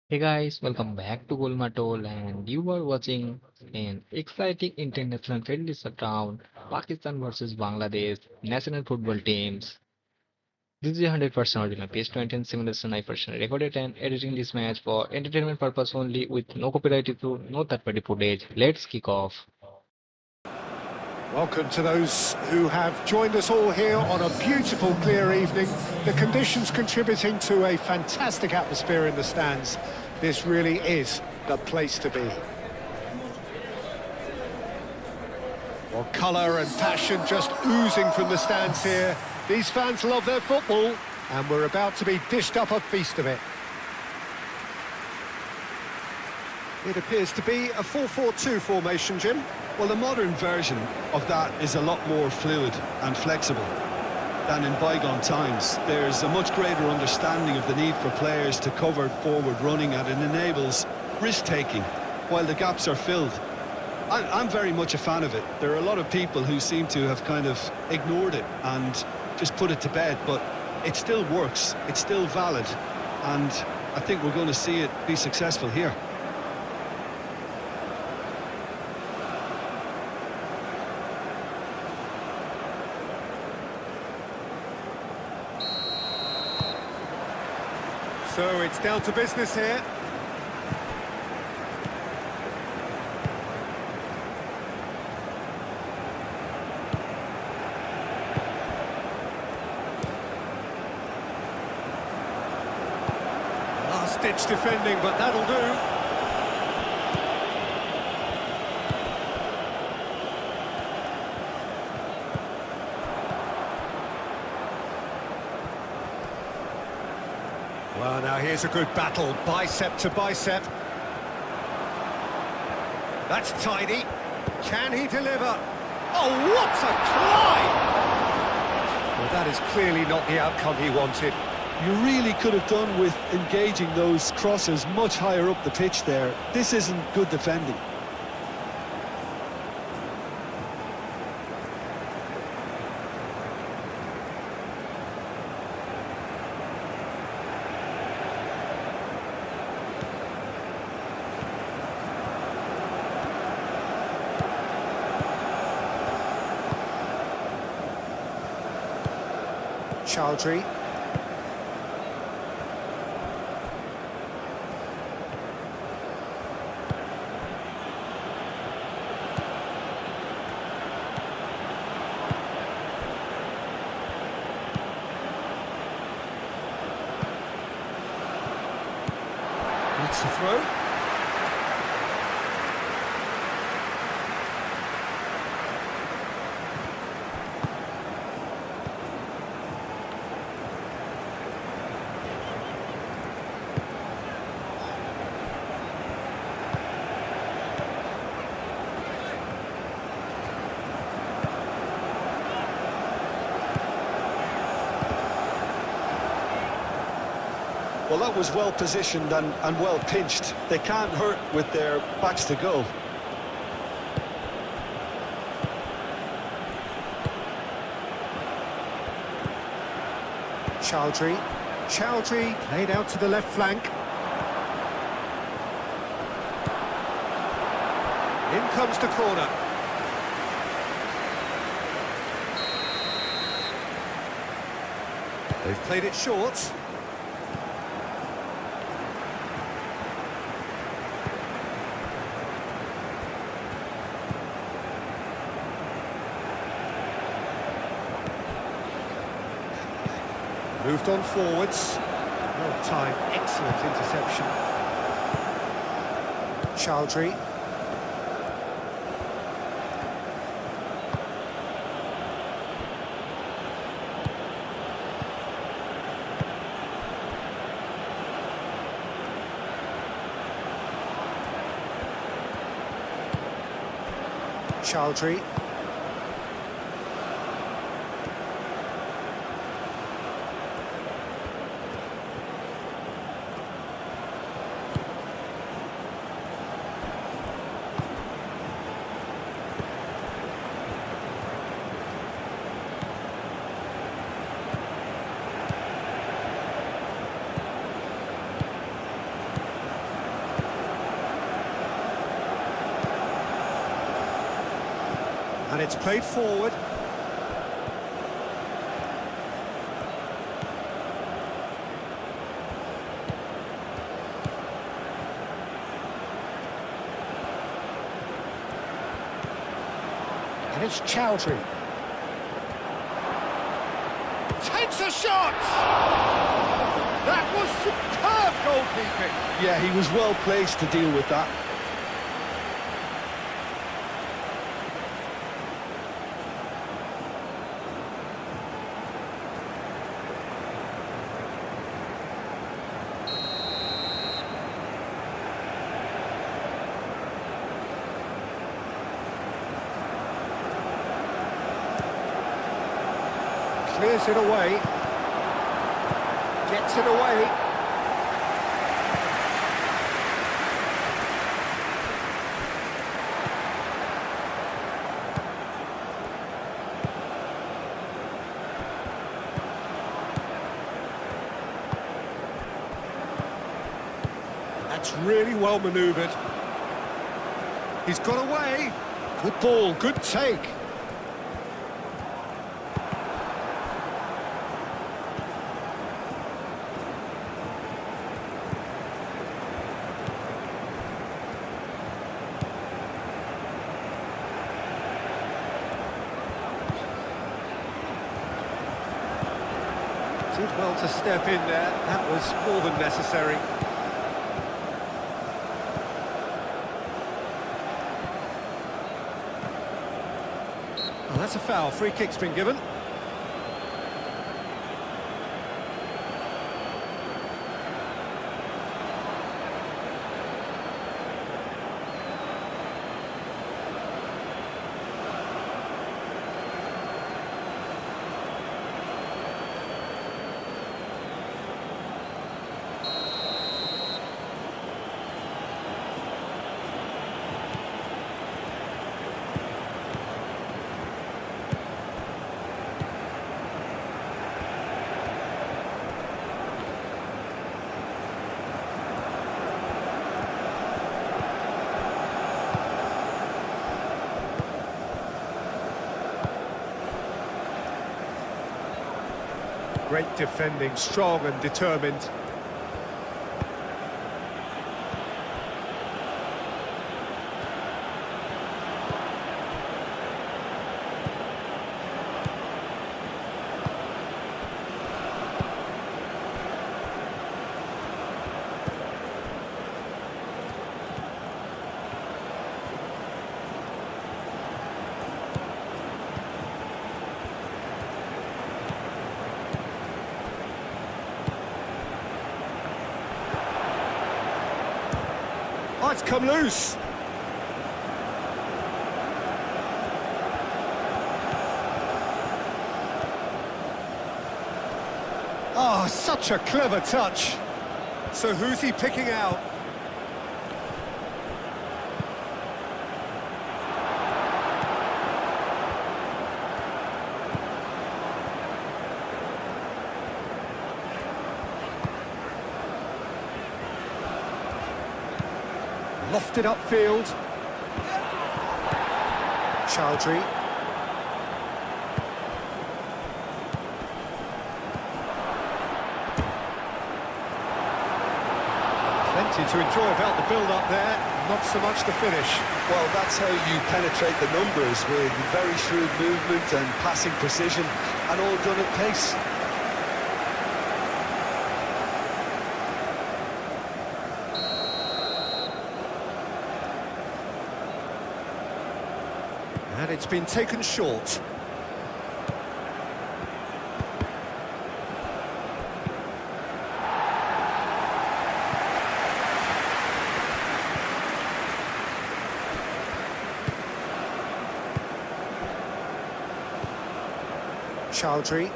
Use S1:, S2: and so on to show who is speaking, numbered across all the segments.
S1: Hey guys, welcome back to GoalMatol and you are watching an exciting international friendly showdown Pakistan versus Bangladesh national football teams. This is a 100% original PS20 and simulation I personally recorded and editing this match for entertainment purpose only with no copyright issue, no third-party footage. Let's kick off.
S2: Welcome to those who have joined us all here on a beautiful, clear evening. The conditions contributing to a fantastic atmosphere in the stands. This really is the place to be. Well, colour and passion just oozing from the stands here. These fans love their football, and we're about to be dished up a feast of it. It appears to be a 4-4-2 formation, Jim.
S3: Well, the modern version of that is a lot more fluid and flexible than in bygone times. There's a much greater understanding of the need for players to cover forward running, and it enables risk-taking while the gaps are filled. I'm very much a fan of it. There are a lot of people who seem to have kind of ignored it and just put it to bed, but it still works, it's still valid, and I think we're going to see it be successful here.
S2: So it's down to business here. Last-ditch defending, but that'll do. Well, now here's a good battle, bicep to bicep. That's tidy. Can he deliver? Oh, what a try! Well, that is clearly not the outcome he wanted.
S3: You really could have done with engaging those crosses much higher up the pitch there. This isn't good defending.
S2: Chowdhury. That's the throw.
S3: Well, that was well positioned and well pinched. They can't hurt with their backs to goal.
S2: Chowdhury. Chowdhury played out to the left flank. In comes the corner. They've played it short. Moved on forwards. Well timed, excellent interception. Chowdhury. Chowdhury. And it's played forward. And it's Chowdhury. Takes a shot! That was superb goalkeeping.
S3: Yeah, he was well placed to deal with that.
S2: Clears it away. Gets it away. That's really well manoeuvred. He's got away. Good ball, good take. Did well to step in there. That was more than necessary. Oh, that's a foul. Free kick's been given. Great defending, strong and determined. Oh, it's come loose. Oh, such a clever touch. So who's he picking out? Lofted upfield. Chowdhury. Plenty to enjoy about the build-up there, not so much the finish.
S3: Well, that's how you penetrate the numbers, with very shrewd movement and passing precision, and all done at pace.
S2: And it's been taken short. Chowdhury.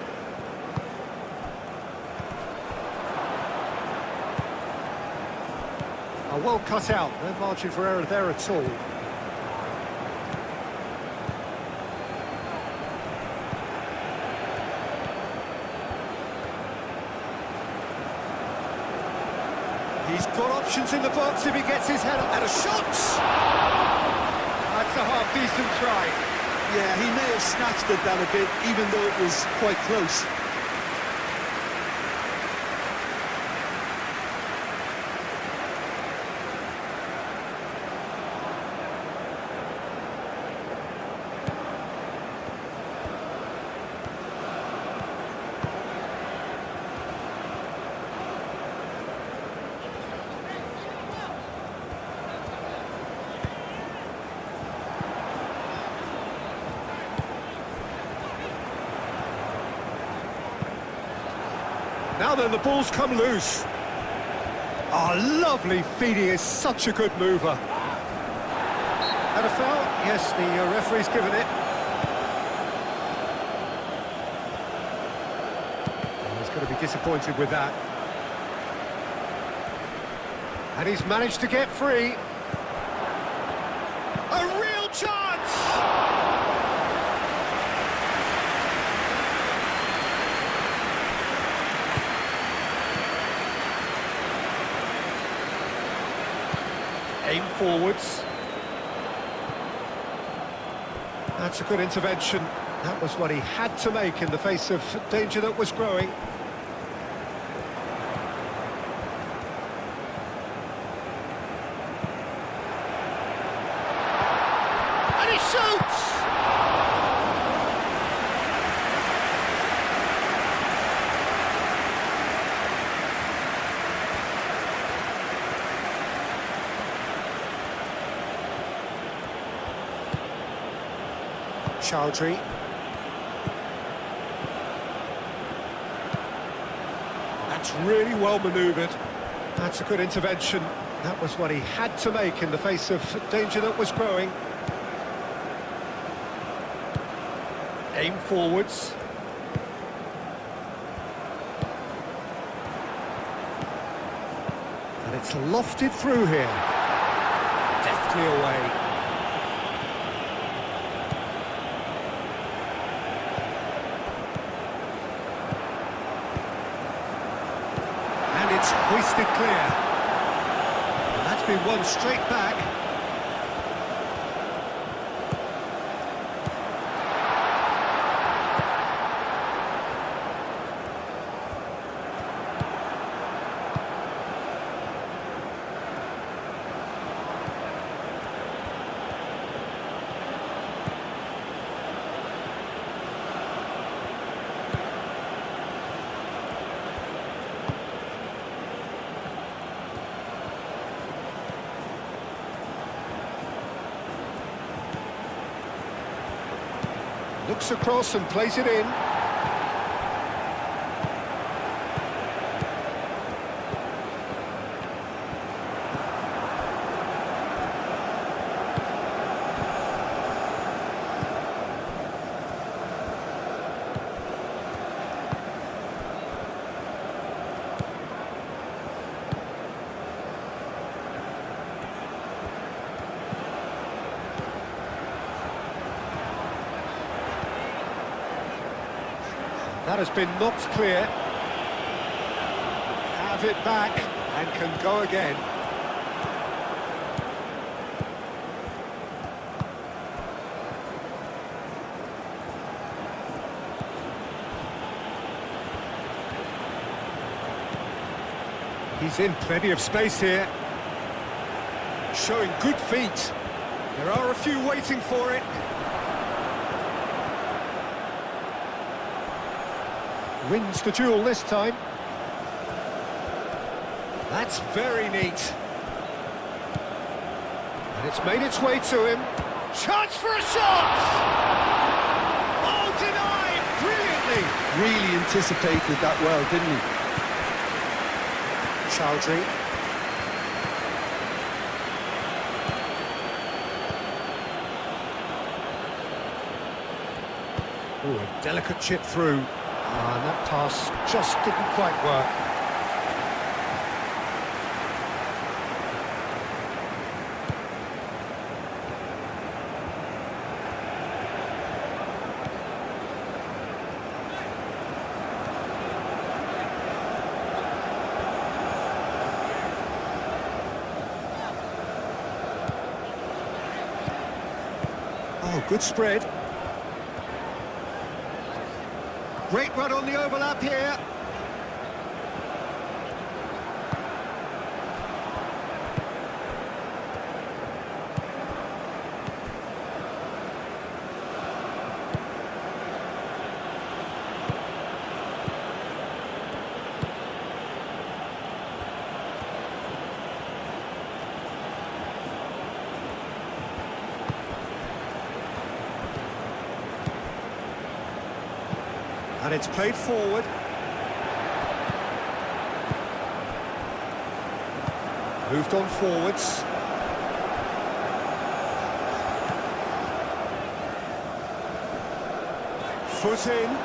S2: Well cut out, no margin for error there at all. He's got options in the box if he gets his head up. And a shot! That's a half-decent try.
S3: Yeah, he may have snatched at that a bit, even though it was quite close.
S2: Now then, the ball's come loose. Oh, lovely feed, he is such a good mover. And a foul? Yes, the referee's given it. Oh, he's going to be disappointed with that. And he's managed to get free. A real chance! Aim forwards. That's a good intervention. That was what he had to make in the face of danger that was growing. And he shoots! Chowdhury. That's really well manoeuvred. That's a good intervention. That was what he had to make in the face of danger that was growing. Aim forwards. And it's lofted through here. Deftly away. It's hoisted clear. And that's been won straight back. Looks across and plays it in. That has been knocked clear. Have it back and can go again. He's in plenty of space here. Showing good feet. There are a few waiting for it. Wins the duel this time. That's very neat. And it's made its way to him. Chance for a shot! Oh, denied! Brilliantly!
S3: Really anticipated that well, didn't he?
S2: Chowdhury. Oh, a delicate chip through. And that pass just didn't quite work. Oh, good spread. Great run on the overlap here. And it's played forward. Moved on forwards. Foot in.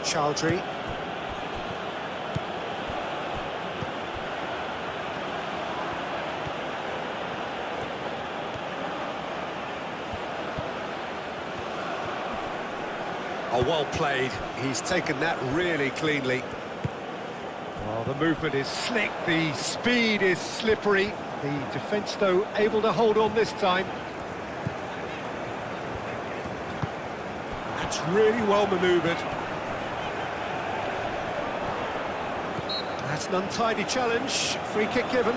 S2: Chowdhury. Oh, well played. He's taken that really cleanly. Oh, the movement is slick, the speed is slippery. The defence, though, able to hold on this time. That's really well manoeuvred. That's an untidy challenge. Free kick given.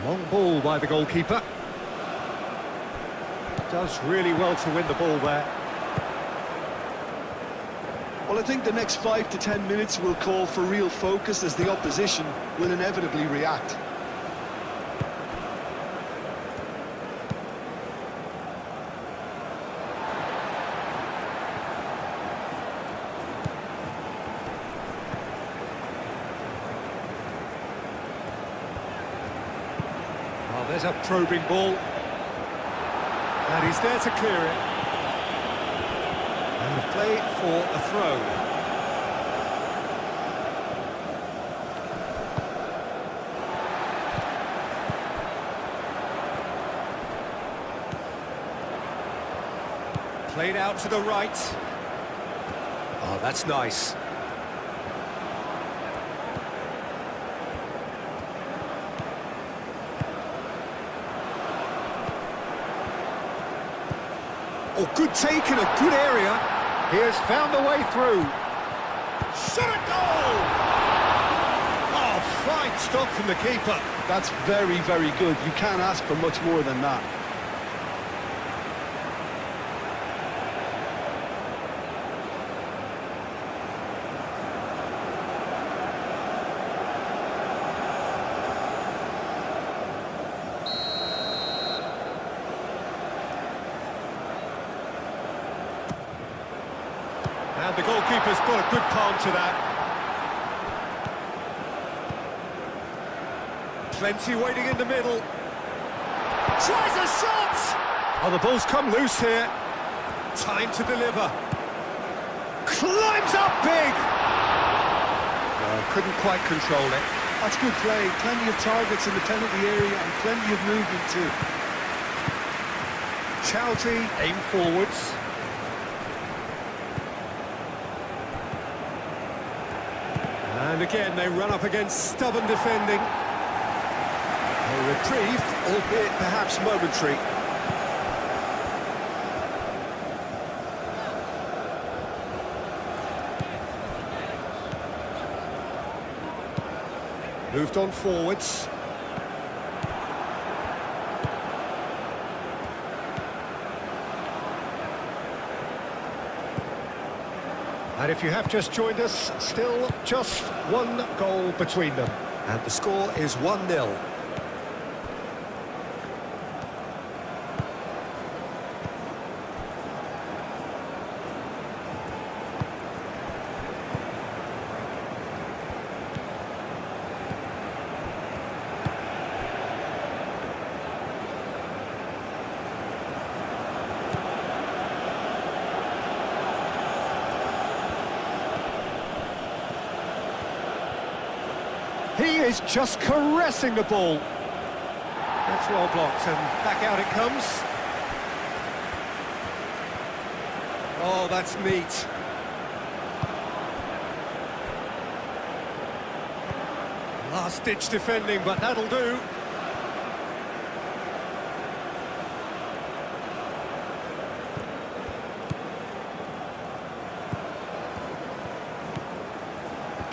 S2: Long ball by the goalkeeper. Does really well to win the ball there.
S3: Well, I think the next 5 to 10 minutes will call for real focus as the opposition will inevitably react.
S2: Oh, there's a probing ball. And he's there to clear it. And the play for a throw. Played out to the right. Oh, that's nice. Oh, good take in a good area. He has found a way through. Shot a goal! Oh, fine stop from the keeper.
S3: That's very, very good. You can't ask for much more than that.
S2: And the goalkeeper's got a good palm to that. Plenty waiting in the middle. Tries a shot! Oh, the ball's come loose here. Time to deliver. Climbs up big! Couldn't quite control it.
S3: That's good play. Plenty of targets in the penalty area and plenty of movement too.
S2: Chowdhury aim forwards. And again, they run up against stubborn defending. A reprieve, albeit perhaps momentary. Moved on forwards. And if you have just joined us, still just one goal between them. And the score is 1-0. He is just caressing the ball. That's well blocked, and back out it comes. Oh, that's neat. Last-ditch defending, but that'll do.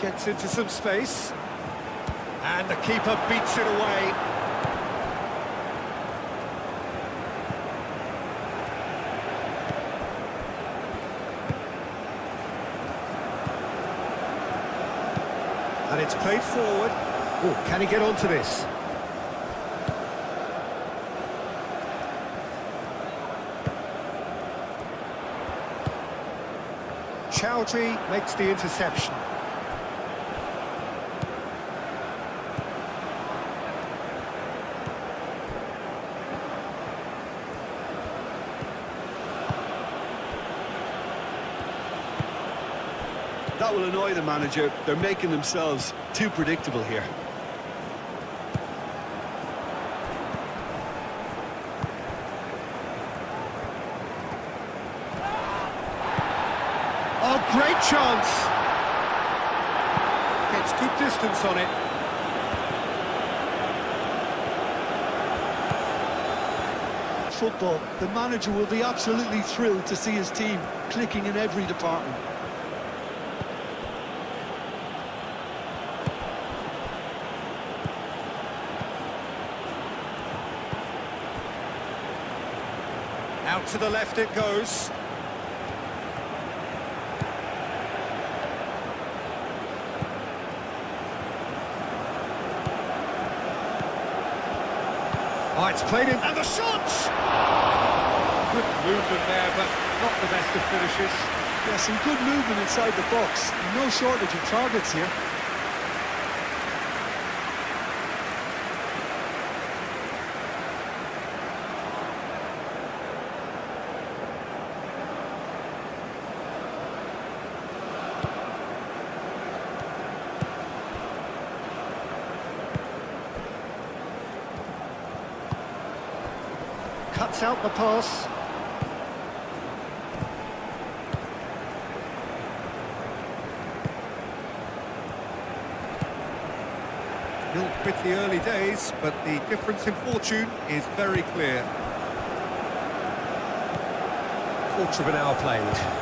S2: Gets into some space. And the keeper beats it away. And it's played forward. Oh, can he get onto this? Chowdhury makes the interception.
S3: That will annoy the manager. They're making themselves too predictable here.
S2: Oh, great chance! Gets good distance on it.
S3: Football, the manager will be absolutely thrilled to see his team clicking in every department.
S2: Out to the left it goes. Oh, it's played in, and the shot! Good movement there, but not the best of finishes.
S3: Yeah, some good movement inside the box. No shortage of targets here.
S2: Cuts out the pass. Still pretty early days, but the difference in fortune is very clear. Quarter of an hour played.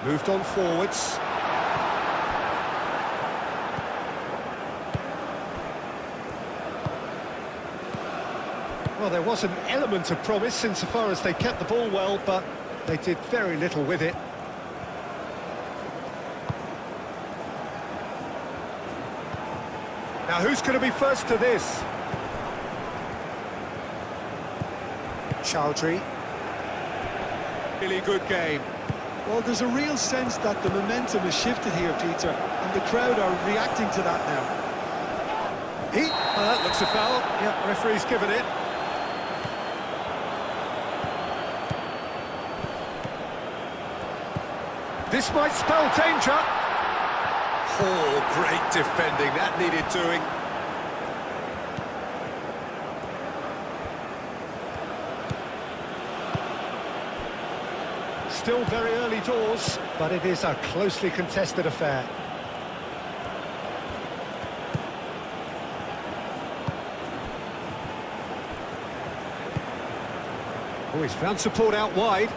S2: Moved on forwards. Well, there was an element of promise insofar as they kept the ball well, but they did very little with it. Now, who's going to be first to this? Chowdhury. Really good game.
S3: Well, there's a real sense that the momentum has shifted here, Peter, and the crowd are reacting to that now.
S2: That looks a foul. Yeah, referee's given it. This might spell danger. Oh, great defending. That needed doing. Still very early doors, but it is a closely contested affair. Oh, he's found support out wide.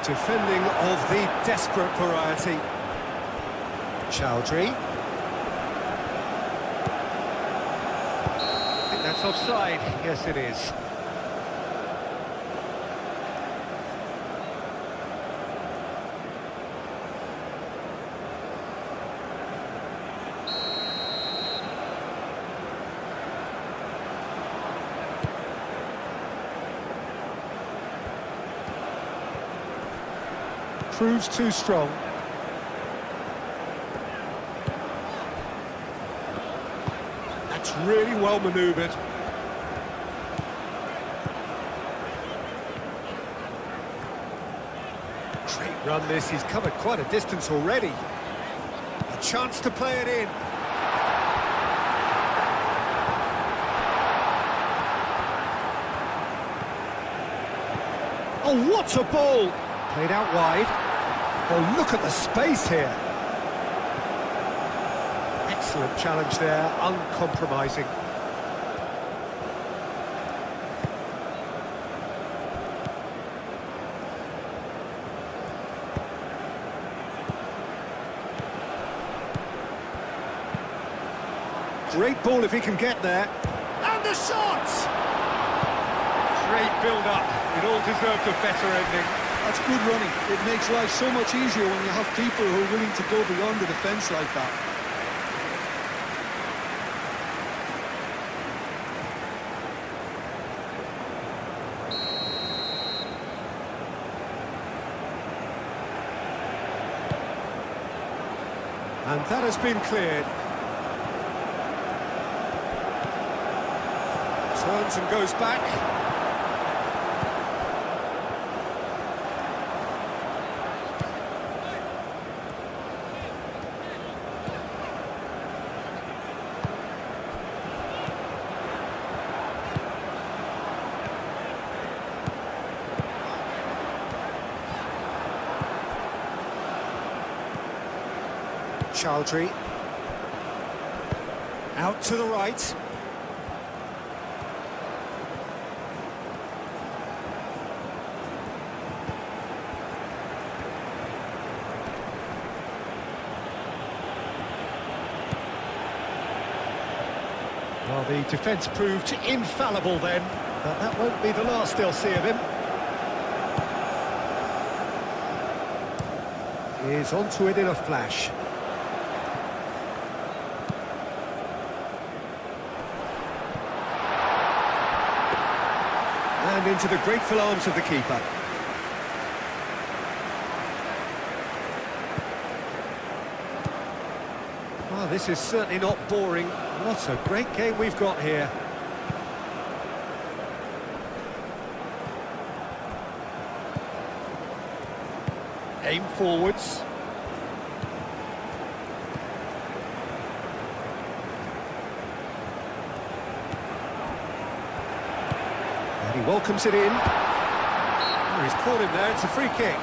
S2: Defending of the desperate variety. Chowdhury. I think that's offside. Yes, it is. Proves too strong. really well manoeuvred. Great run this, he's covered quite a distance already. A chance to play it in. Oh, what a ball! Played out wide. Oh, look at the space here. Excellent challenge there, uncompromising. Great ball if he can get there. And the shot! Great build-up. It all deserved a better ending.
S3: That's good running. It makes life so much easier when you have people who are willing to go beyond the defence like that.
S2: And that has been cleared. Turns and goes back. Chowdhury. Out to the right. Well, the defence proved infallible then, but that won't be the last they'll see of him. He's onto it in a flash. And into the grateful arms of the keeper. Well, this is certainly not boring. What a great game we've got here. Aim forwards. And he welcomes it in. Oh, he's caught him there, it's a free kick.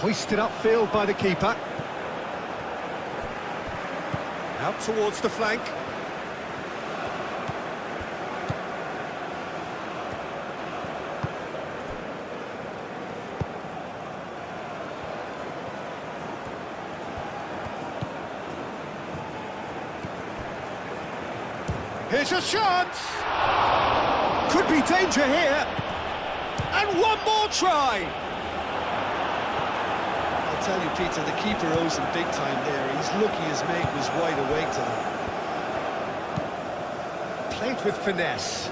S2: Hoisted upfield by the keeper. Out towards the flank. Here's a chance! Could be danger here. And one more try!
S3: I'll tell you, Peter, the keeper owes him big time there. He's lucky his mate was wide awake to him.
S2: Played with finesse.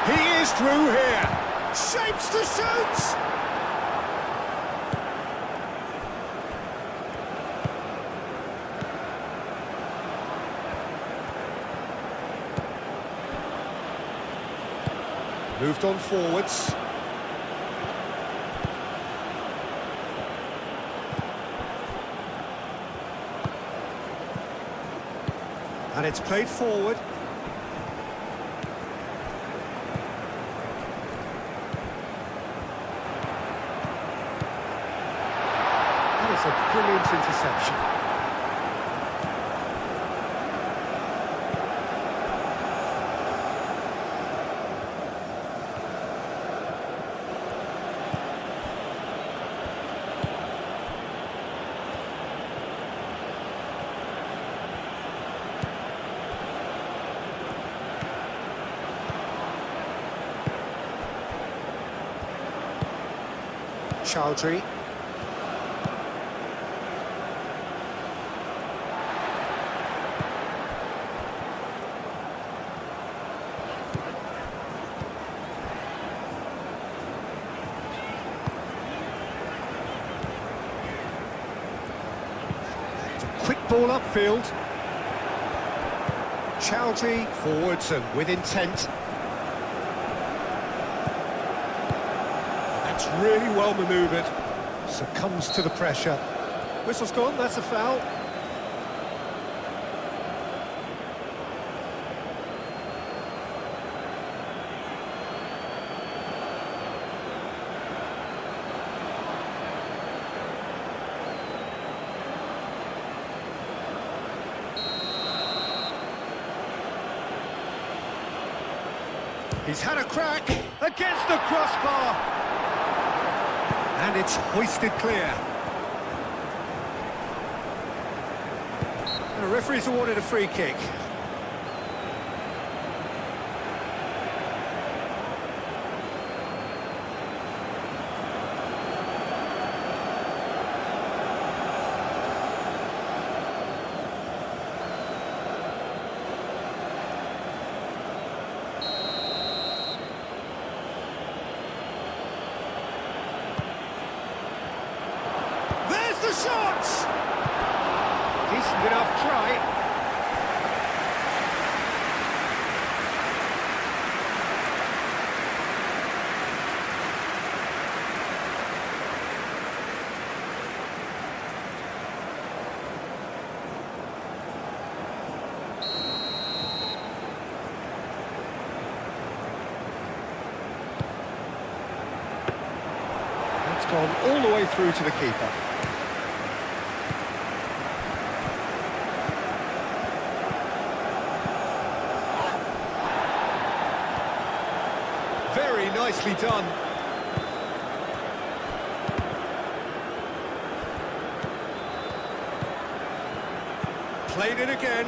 S2: He is through here. Shapes to shoot! Moved on forwards. And it's played forward. That is a brilliant interception. Chowdhury. ball upfield. Chowdhury forwards and with intent. That's really well manoeuvred. Succumbs to the pressure. Whistle's gone, that's a foul. He's had a crack against the crossbar. And it's hoisted clear. The referee's awarded a free kick. The shots! Decent enough try. That's gone all the way through to the keeper. Very nicely done. Played it again.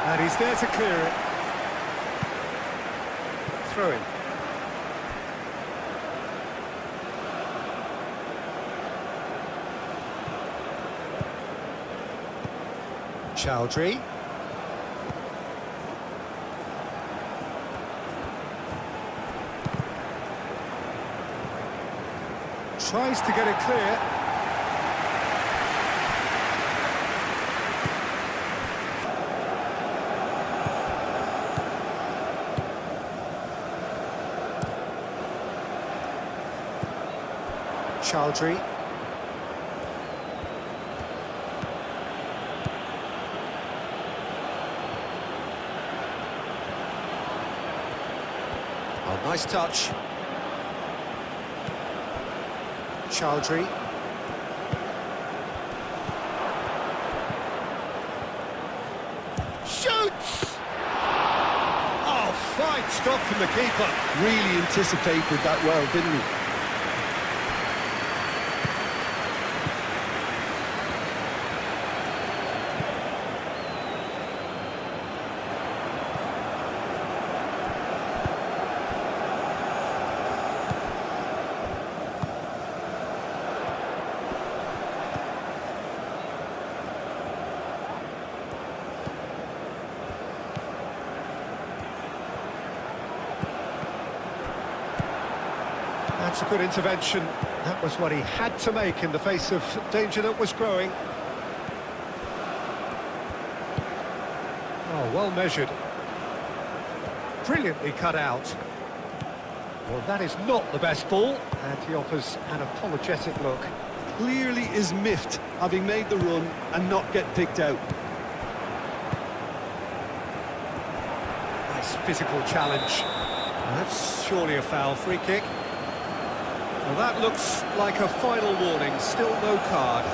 S2: And he's there to clear it. Throw in. Chowdhury. Tries to get it clear. Chowdhury. Oh, nice touch. Chowdhury. Shoots! Oh, fine stop from the keeper.
S3: Really anticipated that well, didn't he?
S2: That's a good intervention. That was what he had to make in the face of danger that was growing. Oh, well measured. Brilliantly cut out. Well, that is not the best ball, and he offers an apologetic look.
S3: Clearly is miffed, having made the run and not get picked out.
S2: Nice physical challenge. That's surely a foul. Free kick. Well, that looks like a final warning. Still no card.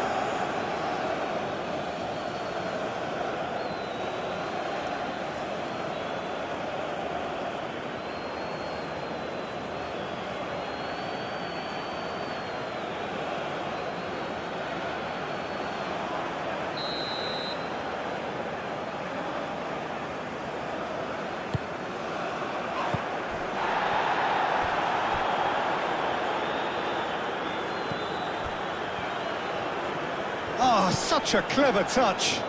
S2: Oh, such a clever touch.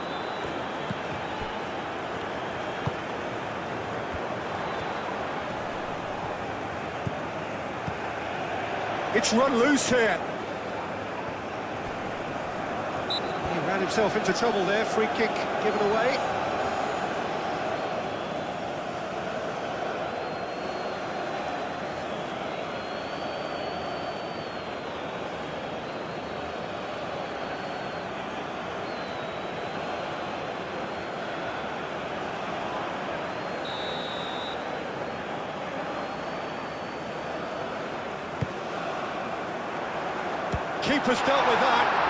S2: It's run loose here. He ran it himself into trouble there. Free kick given away. Keeper's dealt with that.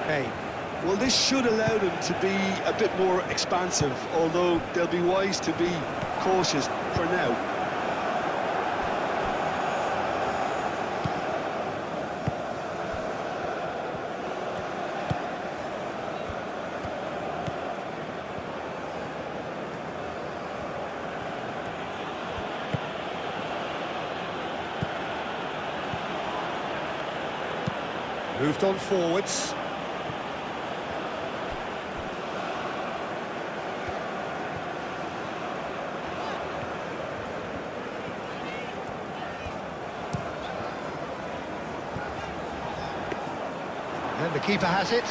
S2: Okay.
S3: Well, this should allow them to be a bit more expansive, although they'll be wise to be cautious for now.
S2: Moved on forwards. And the keeper has it.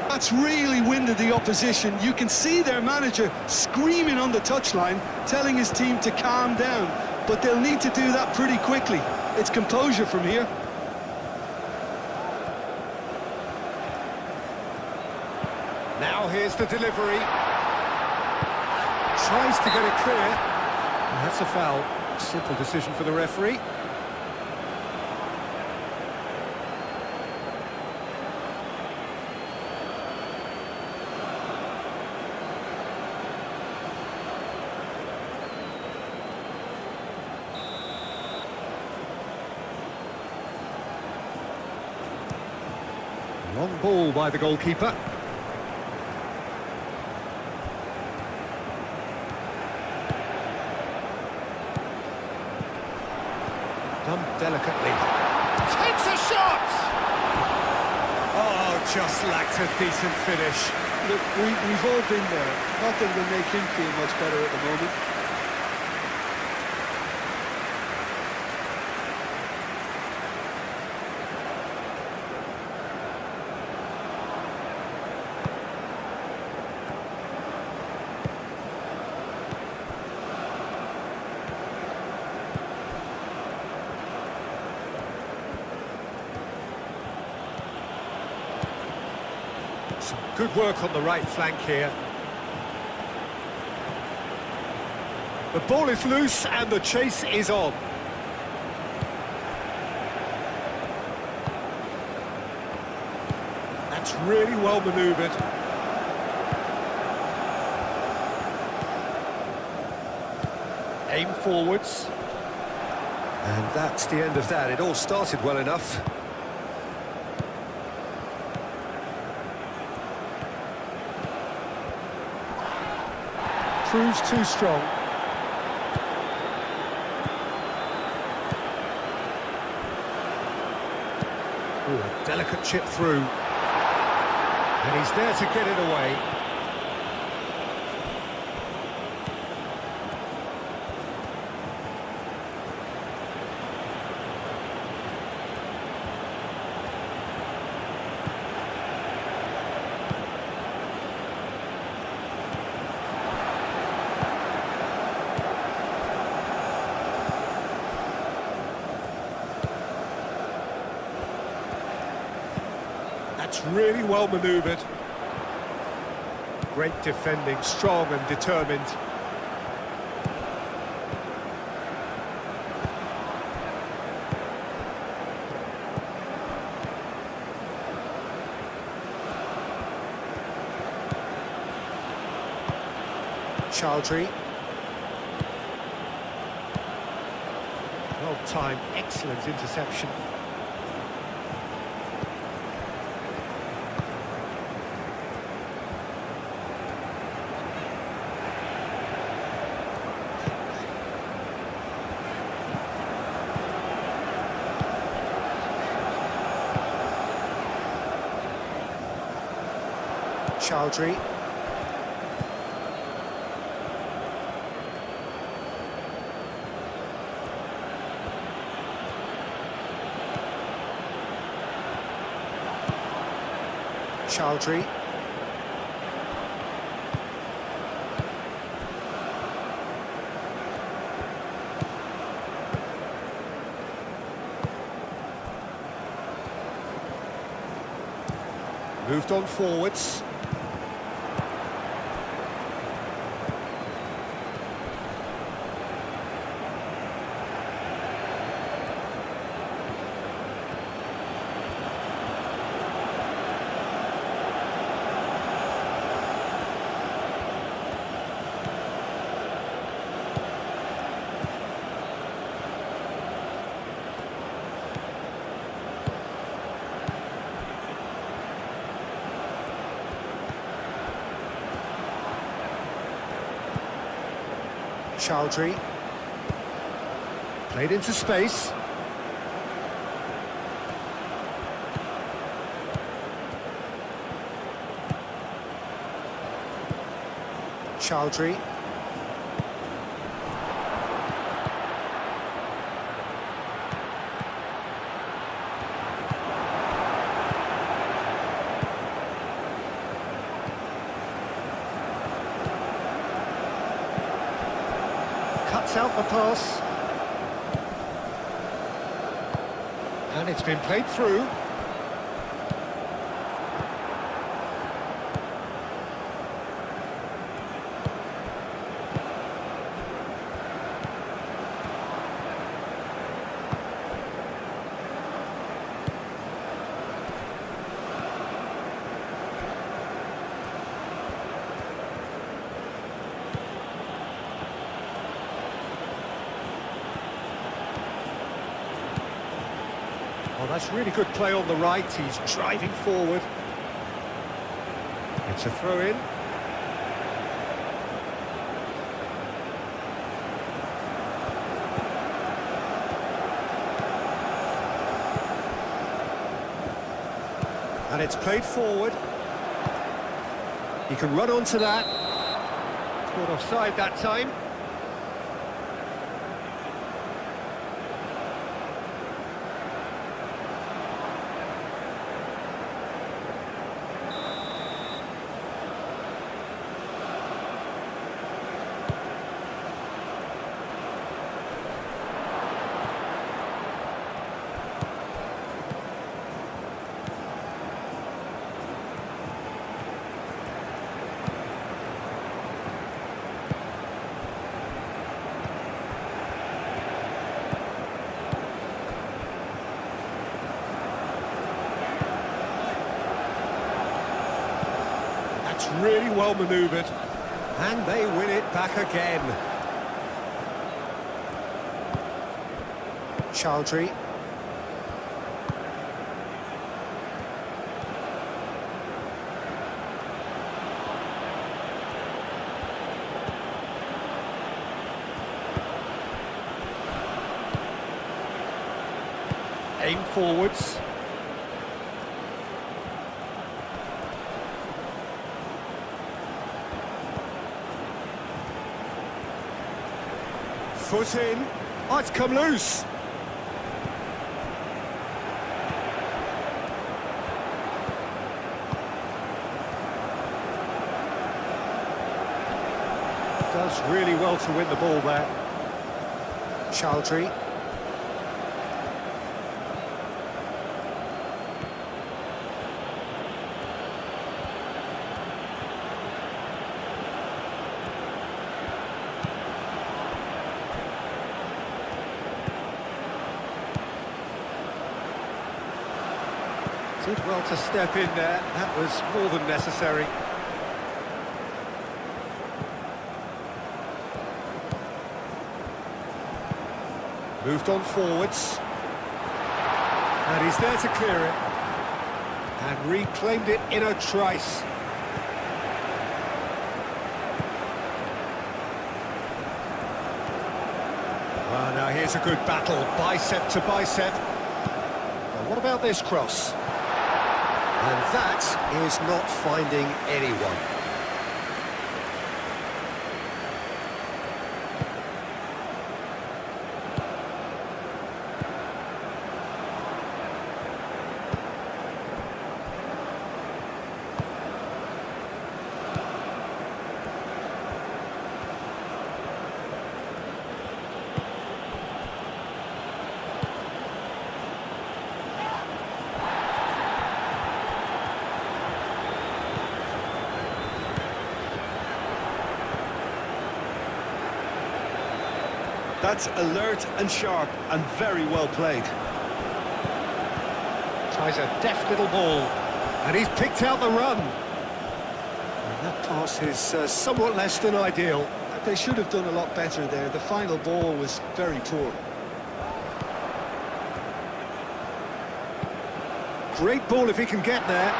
S3: That's really winded the opposition. You can see their manager screaming on the touchline, telling his team to calm down, but they'll need to do that pretty quickly. It's composure from here.
S2: Now here's the delivery. Tries to get it clear. And that's a foul. Simple decision for the referee. Long ball by the goalkeeper. Done delicately. Takes a shot! Oh, just lacked a decent finish.
S3: Look, we've all been there. Nothing will make him feel much better at the moment.
S2: Some good work on the right flank here. The ball is loose and the chase is on. That's really well manoeuvred. Aim forwards. And that's the end of that. It all started well enough. Proves too strong. Ooh, a delicate chip through. And he's there to get it away. That's really well manoeuvred. Great defending, strong and determined. Chowdhury. Well timed, excellent interception. Chowdhury. Chowdhury. Moved on forwards. Chowdhury. Played into space. Chowdhury. Cuts out the pass. And it's been played through. Oh, that's really good play on the right. He's driving forward. It's a throw-in. And it's played forward. He can run onto that. Caught offside that time. That's really well manoeuvred. And they win it back again. Chowdhury. Aim forwards. Foot in. Oh, it's come loose. Does really well to win the ball there. Chowdhury. Did well to step in there. That was more than necessary. Moved on forwards. And he's there to clear it. And reclaimed it in a trice. Well, now here's a good battle, bicep to bicep. Now, what about this cross? And that is not finding anyone.
S3: That's alert and sharp and very well played.
S2: Tries a deft little ball, and he's picked out the run. And that pass is somewhat less than ideal.
S3: They should have done a lot better there. The final ball was very poor.
S2: Great ball if he can get there.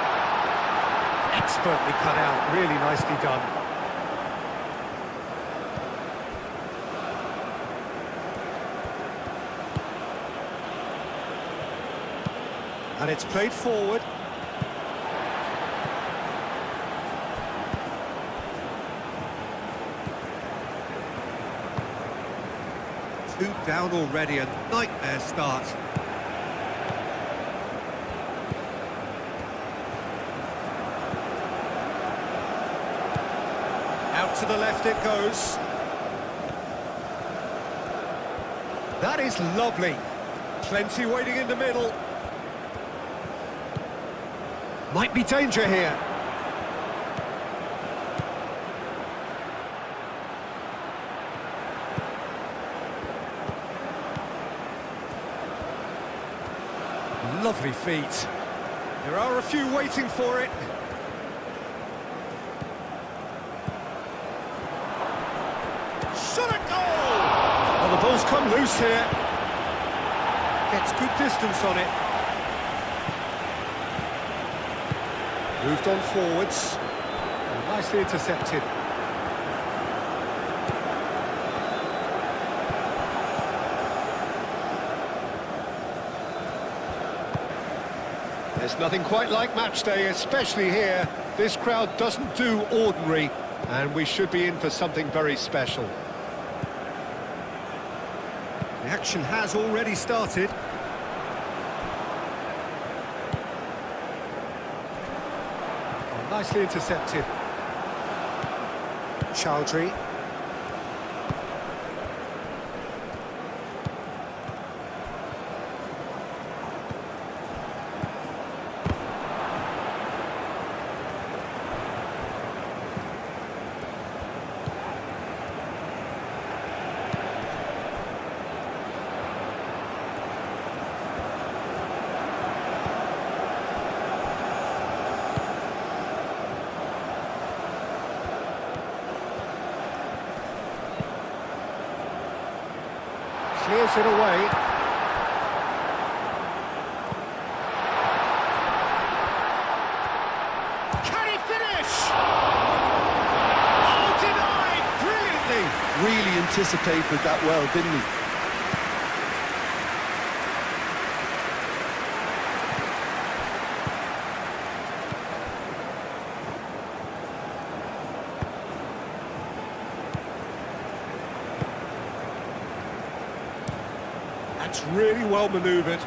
S2: Expertly cut out, really nicely done. And it's played forward. Two down already, a nightmare start. Out to the left it goes. That is lovely. Plenty waiting in the middle. Might be danger here. Lovely feet. There are a few waiting for it. Shot at goal! Well, the ball's come loose here. Gets good distance on it. Moved on forwards. And nicely intercepted. There's nothing quite like match day, especially here. This crowd doesn't do ordinary, and we should be in for something very special. The action has already started. Nicely intercepted. Chowdhury. Clears it away. Can he finish? Oh, denied! Brilliantly!
S3: Really anticipated that well, didn't he?
S2: That's really well manoeuvred.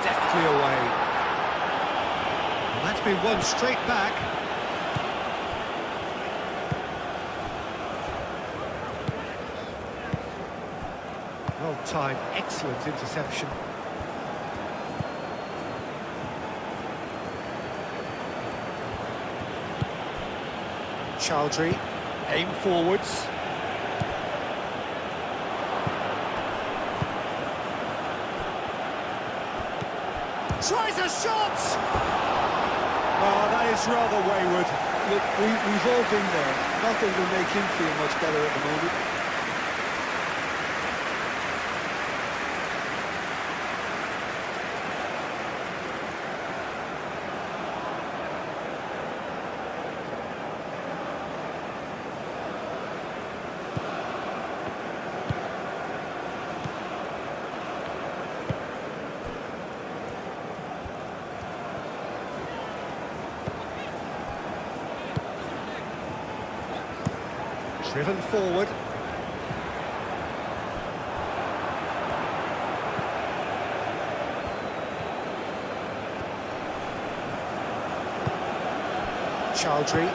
S2: Deftly away. That's been won straight back. Well timed, excellent interception. Chowdhury, aim forwards. Tries a shot! Oh, that is rather wayward.
S3: Look, we've all been there. Not that it'll make him feel much better at the moment.
S2: Driven forward. Childry.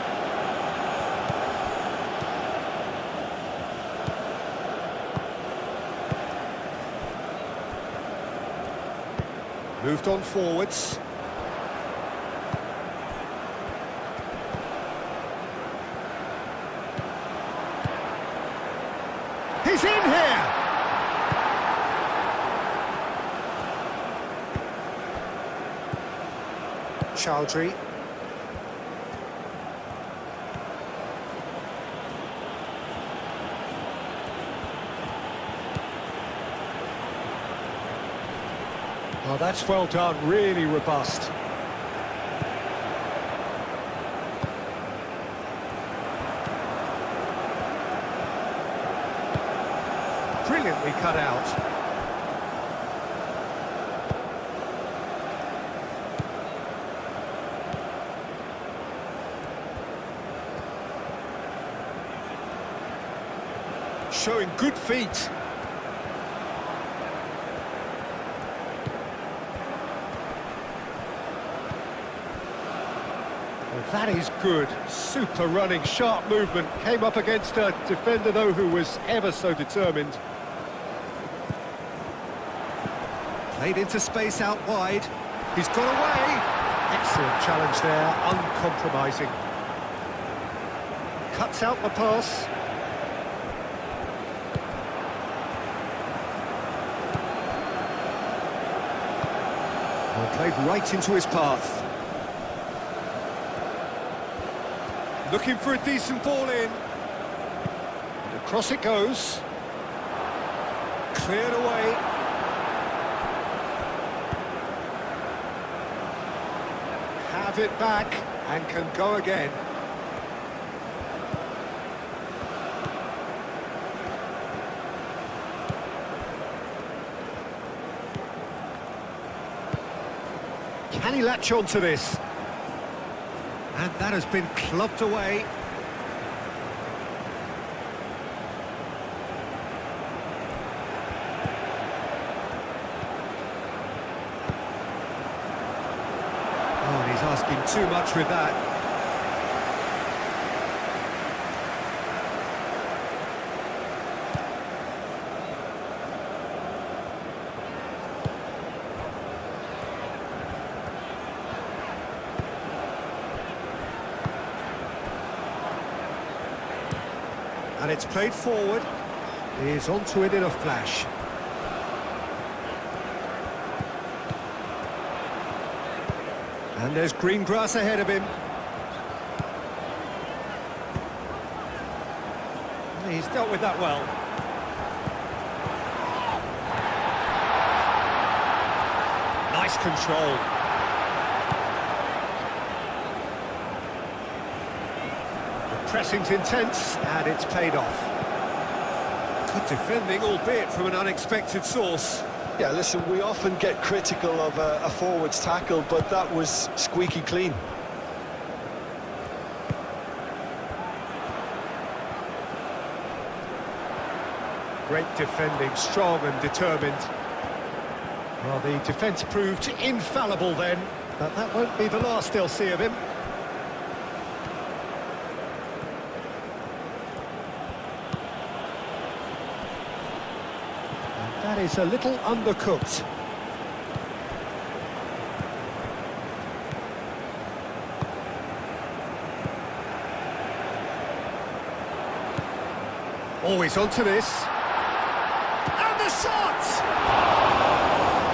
S2: Moved on forwards. He's in here! Childry. Oh, that's well done, really robust. Brilliantly cut out. Showing good feet. Well, that is good. Super running, sharp movement. Came up against a defender, though, who was ever so determined. Played into space out wide. He's got away. Excellent challenge there, uncompromising. Cuts out the pass. Well, played right into his path. Looking for a decent ball in. And across it goes. Cleared away. Have it back and can go again. Can he latch on to this? And that has been clubbed away. Oh, and he's asking too much with that. And it's played forward. He's onto it in a flash. And there's green grass ahead of him. He's dealt with that well. Nice control. Pressing's intense, and it's paid off. Good defending, albeit from an unexpected source.
S3: Yeah, listen, we often get critical of a forward's tackle, but that was squeaky clean.
S2: Great defending, strong and determined. Well, the defence proved infallible then, but that won't be the last they'll see of him. That is a little undercooked. Always onto this. And the shot!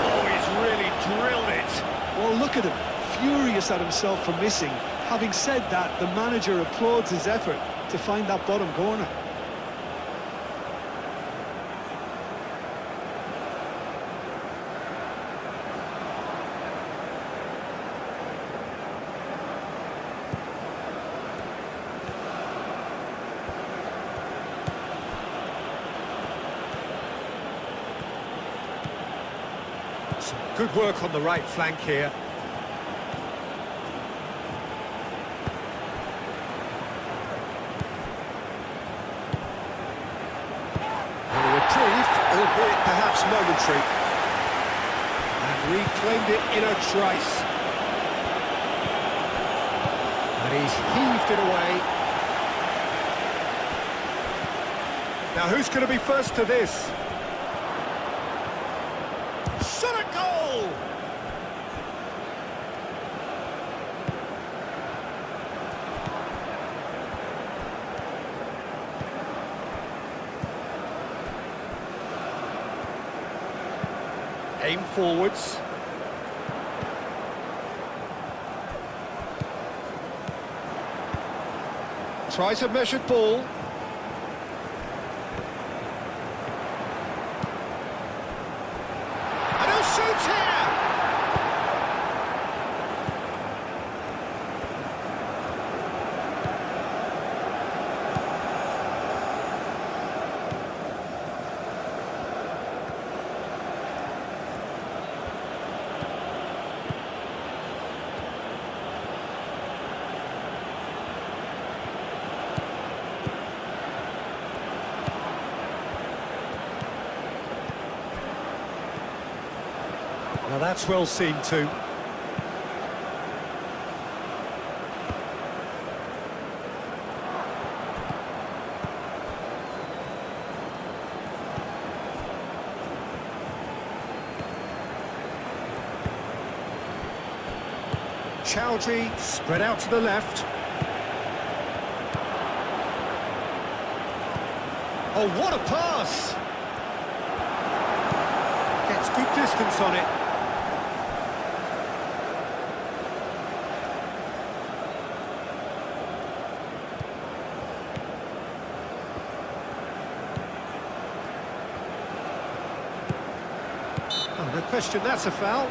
S2: Oh, he's really drilled it.
S3: Well, look at him, furious at himself for missing. Having said that, the manager applauds his effort to find that bottom corner.
S2: Good work on the right flank here. And a reprieve, albeit perhaps momentary. And reclaimed it in a trice. And he's heaved it away. Now who's going to be first to this? Shot a goal! Aim forwards. Tries a measured ball. And he'll shoot here! Now that's well seen too. Chowdhury spread out to the left. Oh, what a pass! Gets good distance on it. Oh, no question, that's a foul.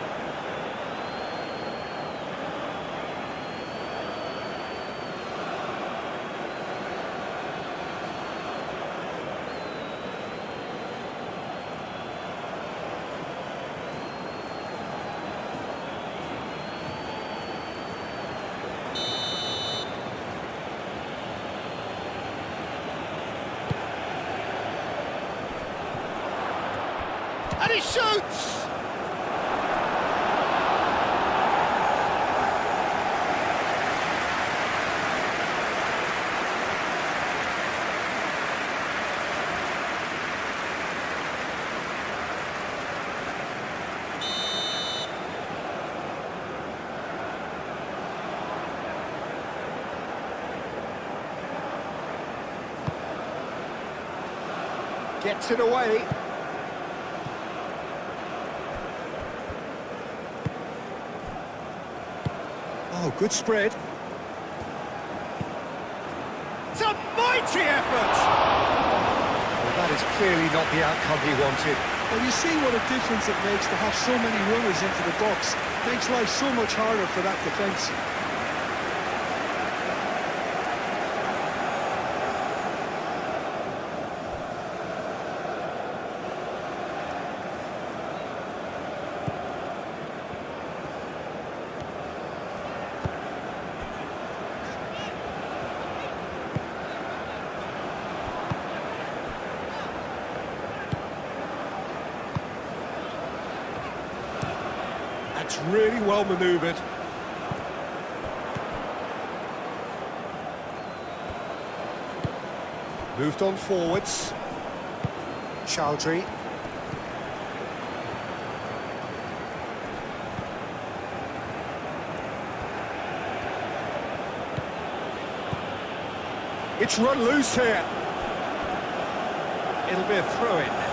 S2: And he shoots! Gets it away. Oh, good spread. It's a mighty effort! Well, that is clearly not the outcome he wanted.
S3: Well, you see what a difference it makes to have so many runners into the box. Makes life so much harder for that defence.
S2: That's really well manoeuvred. Moved on forwards. Chowdhury. It's run loose here. It'll be a throw-in.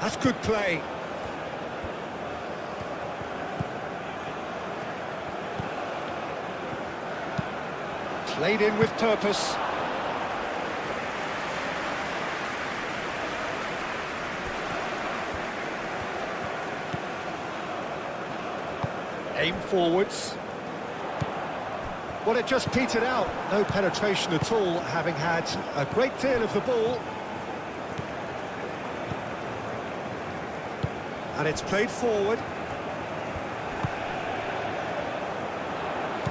S2: That's good play. Played in with purpose. Aim forwards. Well, it just petered out. No penetration at all, having had a great deal of the ball. And it's played forward.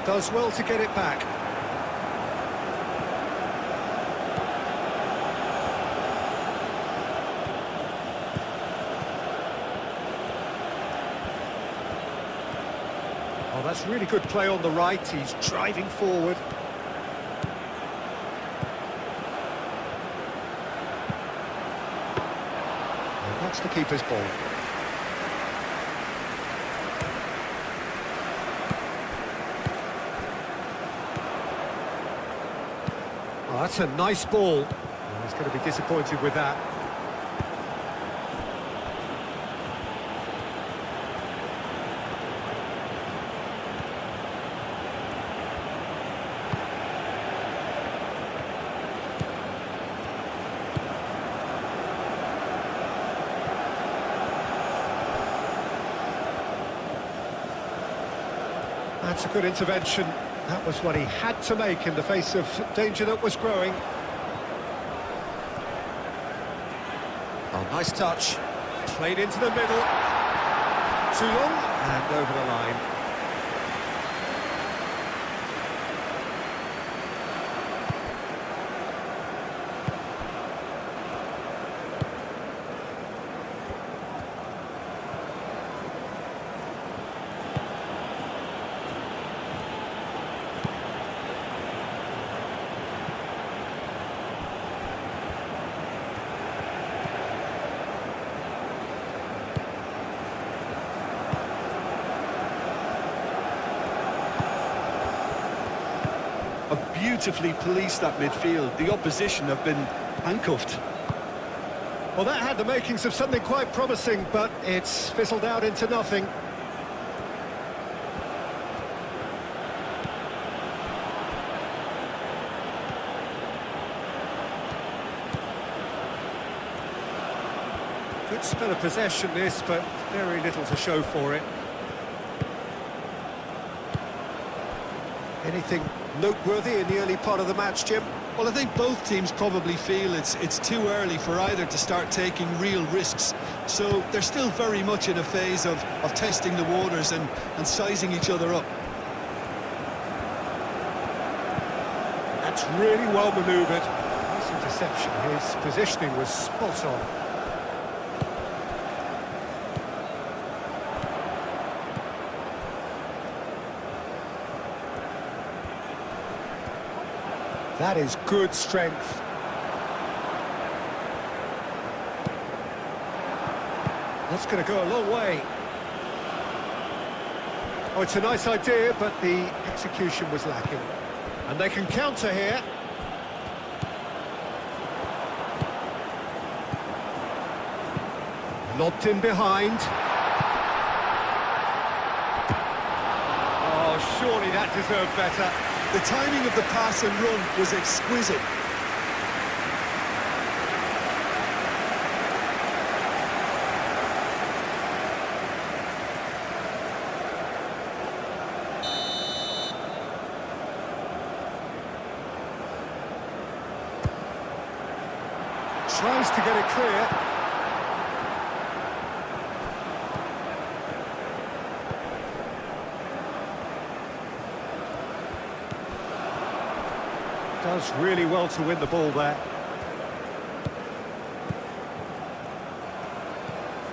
S2: Does well to get it back. Oh, that's really good play on the right. He's driving forward. And that's the keeper's ball. Oh, that's a nice ball. Oh, he's going to be disappointed with that. That's a good intervention. That was what he had to make in the face of danger that was growing. Oh, nice touch. Played into the middle. Too long and over the line.
S3: Have beautifully policed that midfield. The opposition have been handcuffed.
S2: Well, that had the makings of something quite promising, but it's fizzled out into nothing. Good spell of possession this, but very little to show for it. Anything noteworthy in the early part of the match, Jim?
S3: Well, I think both teams probably feel it's too early for either to start taking real risks. So they're still very much in a phase of testing the waters and sizing each other up.
S2: That's really well manoeuvred. Nice interception. His positioning was spot on. That is good strength. That's going to go a long way. Oh, it's a nice idea, but the execution was lacking. And they can counter here. Lobbed in behind. Oh, surely that deserved better.
S3: The timing of the pass and run was exquisite.
S2: Tries to get it clear. Does really well to win the ball there.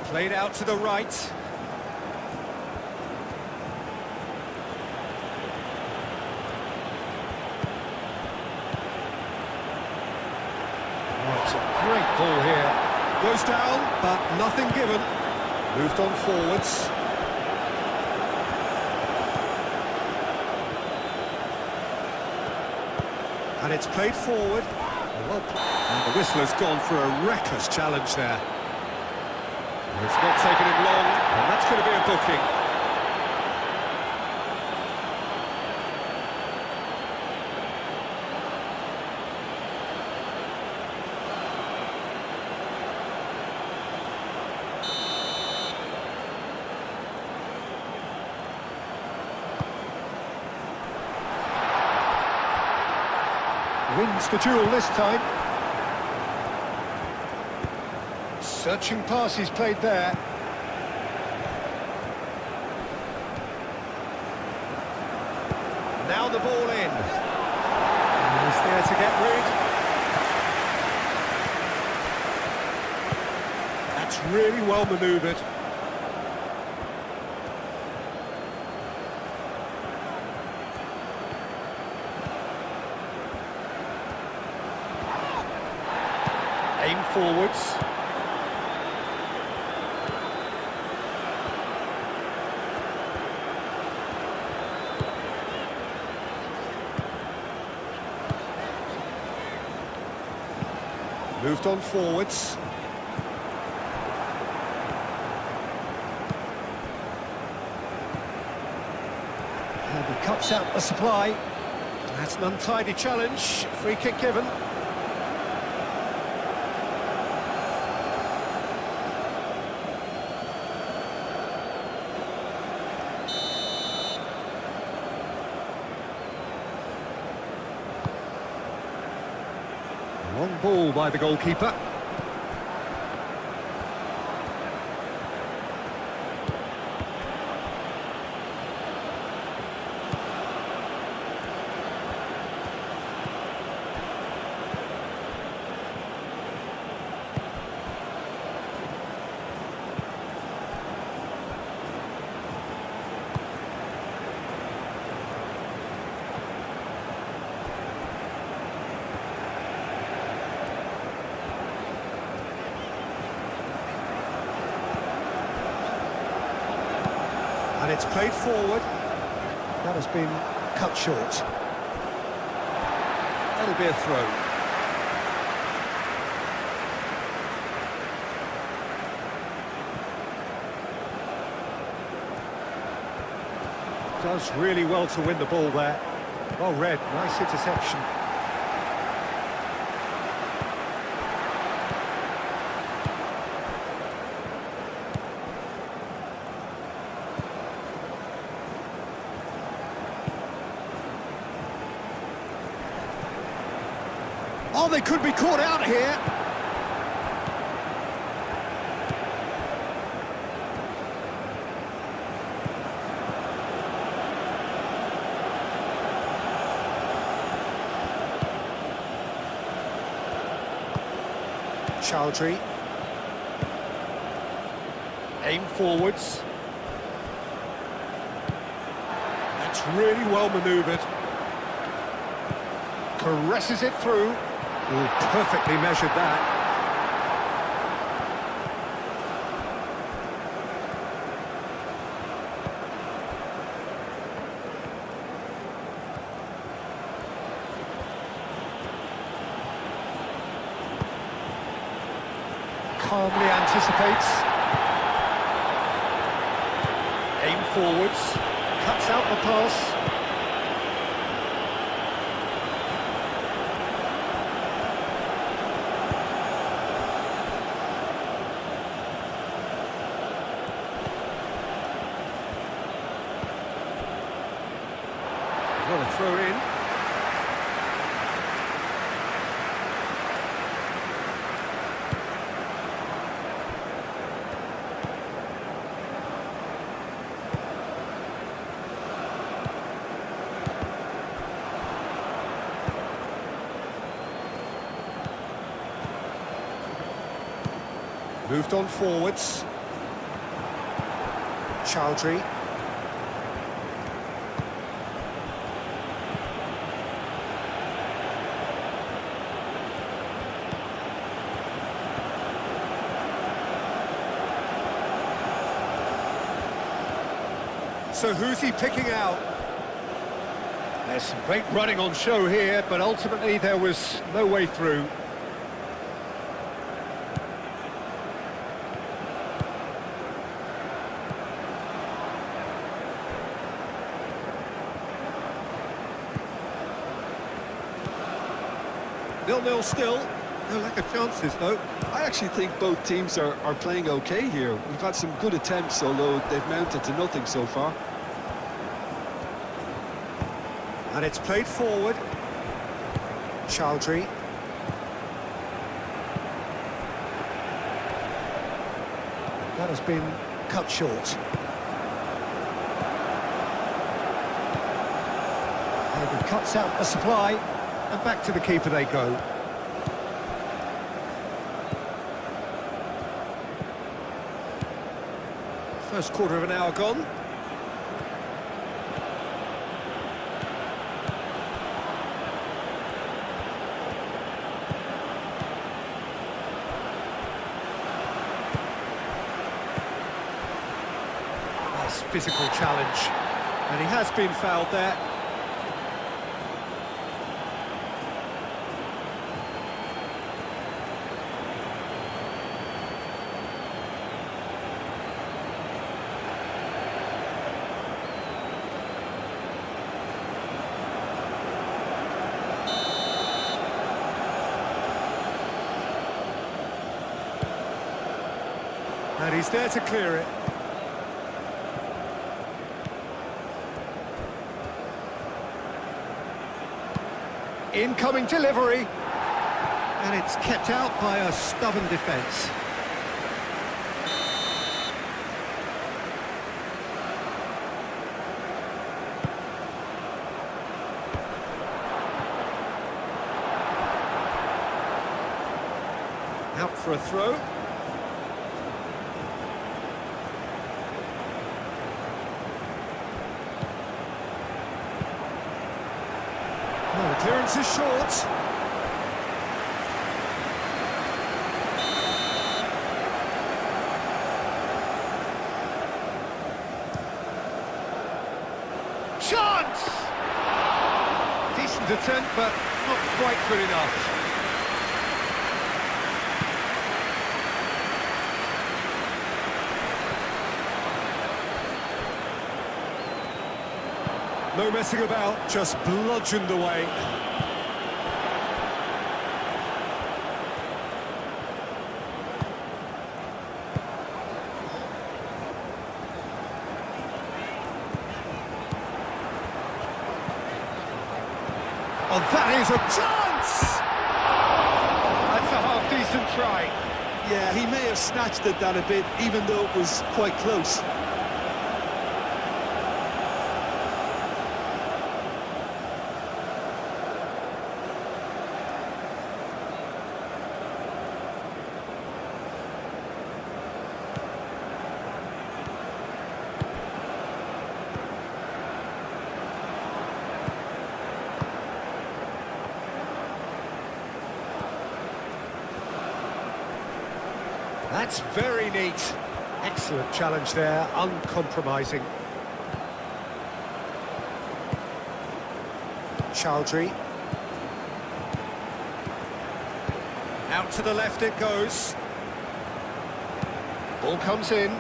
S2: Played out to the right. Oh, it's a great ball here. Goes down, but nothing given. Moved on forwards. And it's played forward. And the whistle has gone for a reckless challenge there. It's not taken him long, and that's going to be a booking. Wins the duel this time. Searching pass he's played there. Now the ball in. He's there to get rid. That's really well manoeuvred. Aim forwards. Moved on forwards. And he cuts out the supply. That's an untidy challenge. Free kick given. Long ball by the goalkeeper. And it's played forward. That has been cut short. That'll be a throw. Does really well to win the ball there. Well read, nice interception. Oh, they could be caught out here. Chowdhury. Aim forwards. That's really well manoeuvred. Caresses it through. Ooh, perfectly measured that. Calmly anticipates. Aim forwards. Cuts out the pass. What a throw in. Moved on forwards. Chowdhury. So who's he picking out? There's some great running on show here, but ultimately there was no way through. 0-0 still. No lack of chances, though.
S3: I actually think both teams are playing okay here. We've had some good attempts, although they've mounted to nothing so far.
S2: And it's played forward. Chowdhury. That has been cut short. And he cuts out the supply, and back to the keeper they go. First quarter of an hour gone. Nice physical challenge. And he has been fouled there. And he's there to clear it. Incoming delivery. And it's kept out by a stubborn defence. Out for a throw. The clearance is short. Chance! Decent attempt, but not quite good enough. No messing about, just bludgeoned away. Oh, that is a chance! That's a half-decent try.
S3: Yeah, he may have snatched at that a bit, even though it was quite close.
S2: That's very neat. Excellent challenge there, uncompromising. Chowdhury. Out to the left it goes. Ball comes in.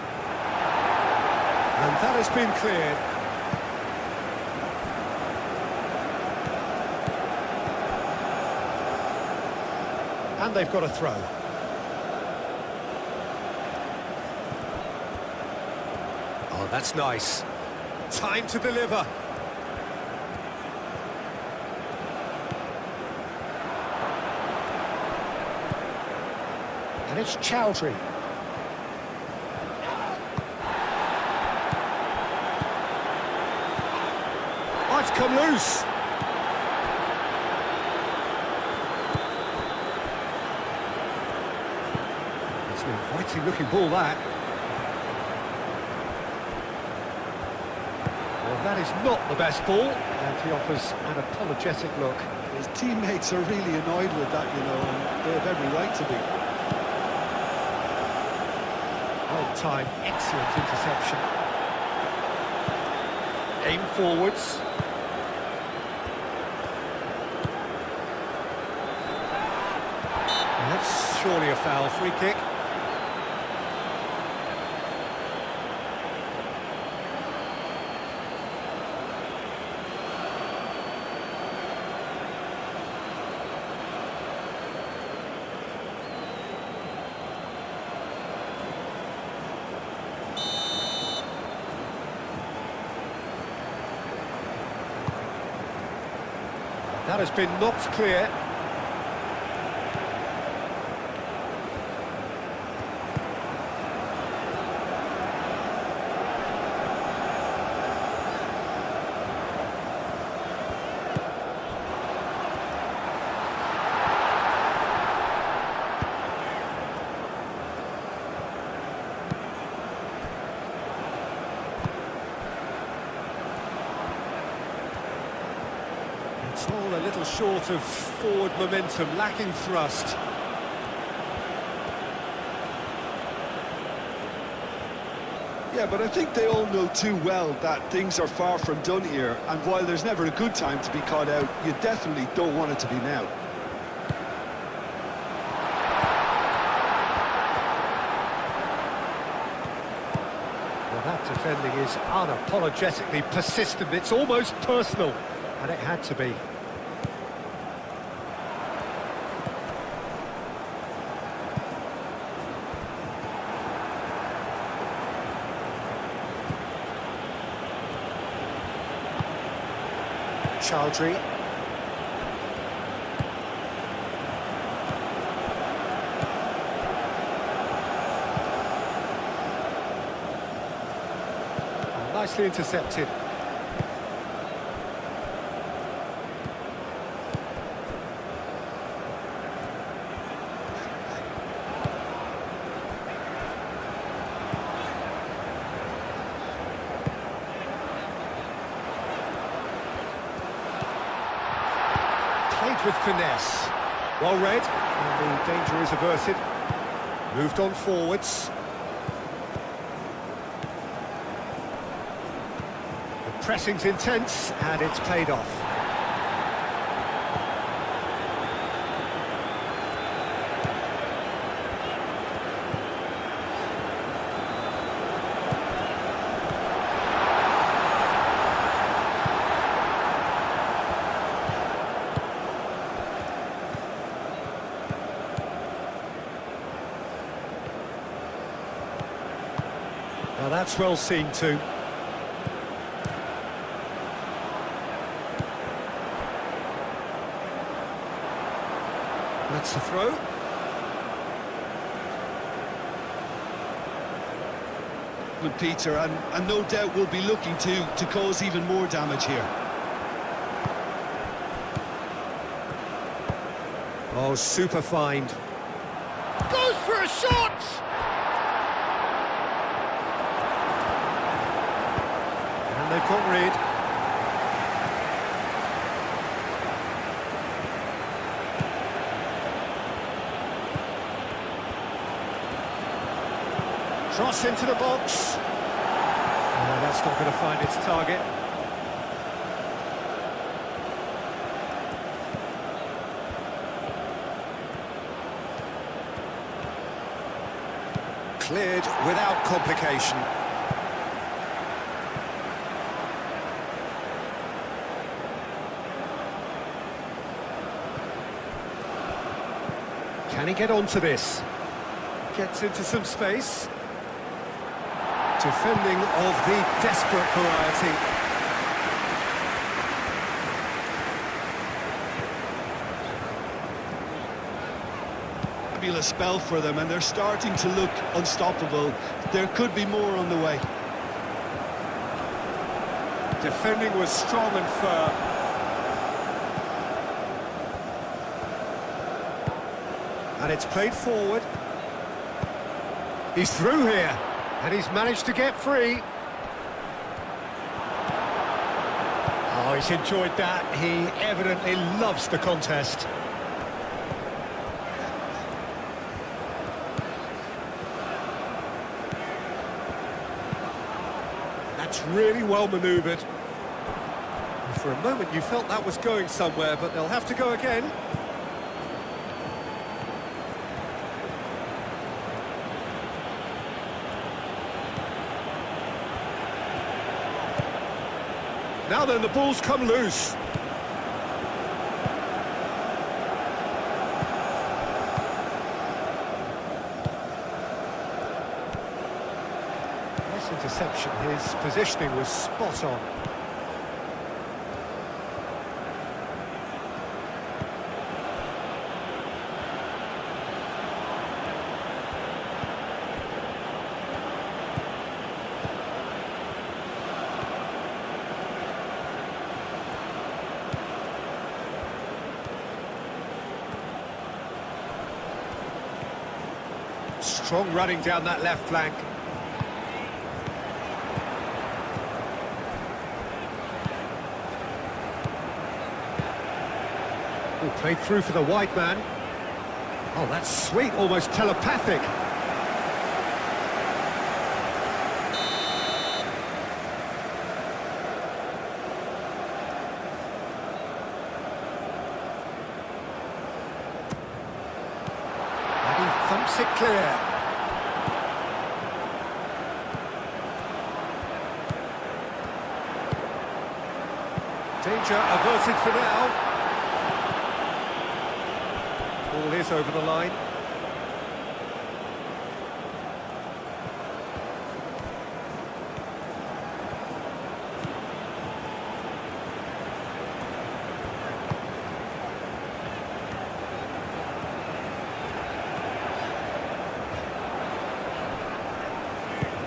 S2: And that has been cleared. And they've got a throw. Oh, that's nice. Time to deliver. And it's Chowdhury. Oh, it's come loose. It's an inviting looking ball, that. Well, that is not the best ball, and he offers an apologetic look.
S3: His teammates are really annoyed with that, you know, and they have every right to be.
S2: Well timed, excellent interception. Aim forwards. And that's surely a foul, free kick. That has been knocked clear. It's all a little short of forward momentum, lacking thrust.
S3: Yeah, but I think they all know too well that things are far from done here, and while there's never a good time to be caught out, you definitely don't want it to be now.
S2: Well, that defending is unapologetically persistent. It's almost personal, and it had to be. Chowdhury. Nicely intercepted. Played with finesse. Well read, and the danger is averted. Moved on forwards. The pressing's intense, and it's paid off. Now that's well seen too. That's the throw.
S3: With Peter, and no doubt will be looking to cause even more damage here.
S2: Oh, super find. Goes for a shot! And they've got rid. Cross into the box. Oh, that's not going to find its target. Cleared without complication. Can he get onto this? Gets into some space. Defending of the desperate variety.
S3: Fabulous spell for them, and they're starting to look unstoppable. There could be more on the way.
S2: Defending was strong and firm. And it's played forward. He's through here. And he's managed to get free. Oh, he's enjoyed that. He evidently loves the contest. That's really well manoeuvred. For a moment you felt that was going somewhere, but they'll have to go again. Now then, the ball's come loose. Nice interception. His positioning was spot on. Strong running down that left flank. Oh, played through for the wide man. Oh, that's sweet, almost telepathic. And he thumps it clear. Danger averted for now. Ball is over the line.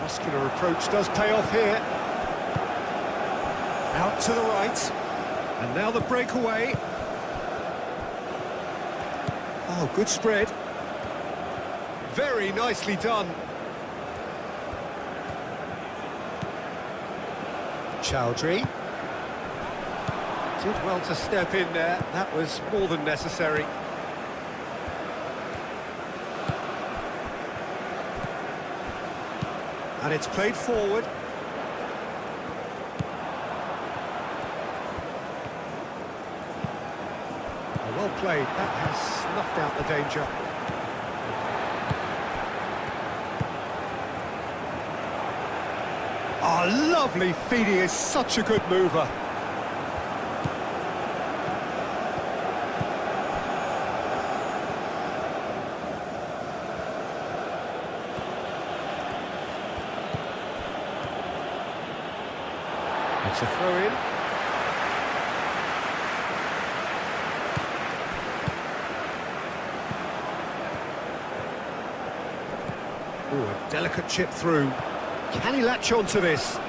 S2: Muscular approach does pay off here. Out to the right. And now the breakaway. Oh, good spread. Very nicely done. Chowdhury. Did well to step in there. That was more than necessary. And it's played forward. Well played, that has snuffed out the danger. Oh, lovely feed, he is such a good mover. It's a throw-in. Ooh, a delicate chip through. Can he latch on to this?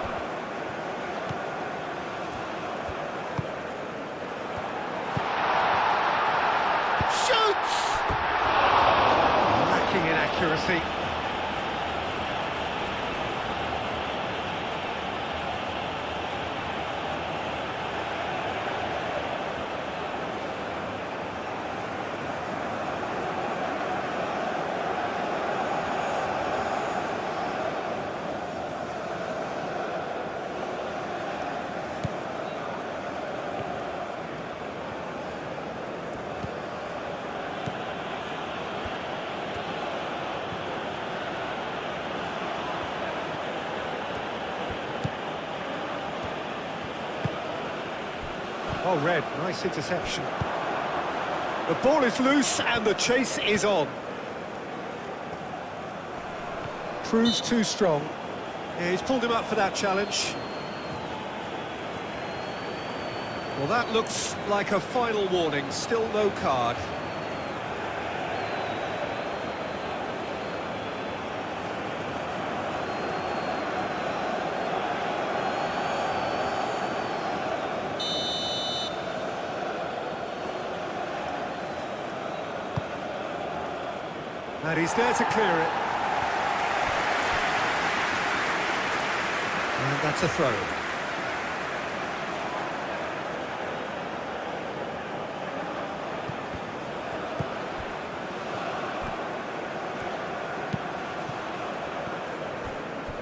S2: Shoots! Lacking in accuracy. Oh, Red, nice interception. The ball is loose and the chase is on. Proves too strong. Yeah, he's pulled him up for that challenge. Well, that looks like a final warning. Still no card. And he's there to clear it. And that's a throw.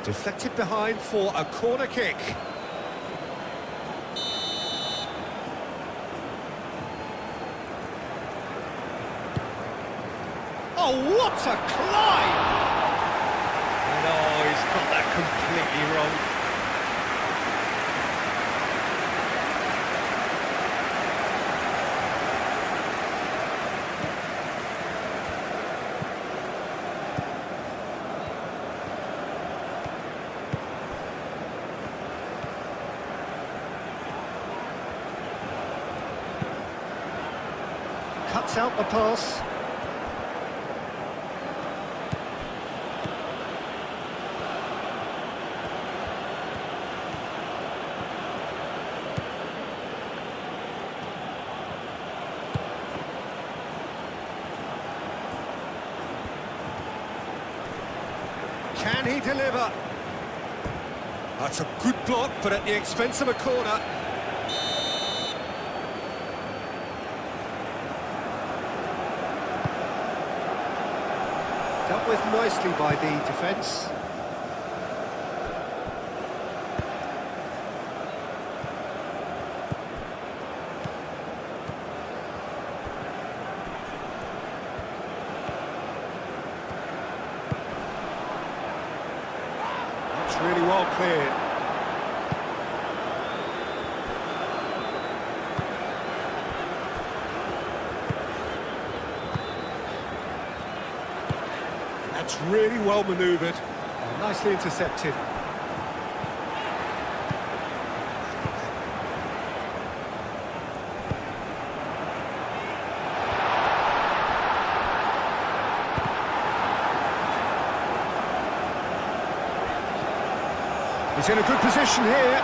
S2: Deflected behind for a corner kick. Oh, what a climb! And oh, he's got that completely wrong. Cuts out the pass. Can he deliver? That's a good block, but at the expense of a corner. Dealt with nicely by the defence. That's really well cleared. That's really well manoeuvred. Nicely intercepted. He's in a good position here.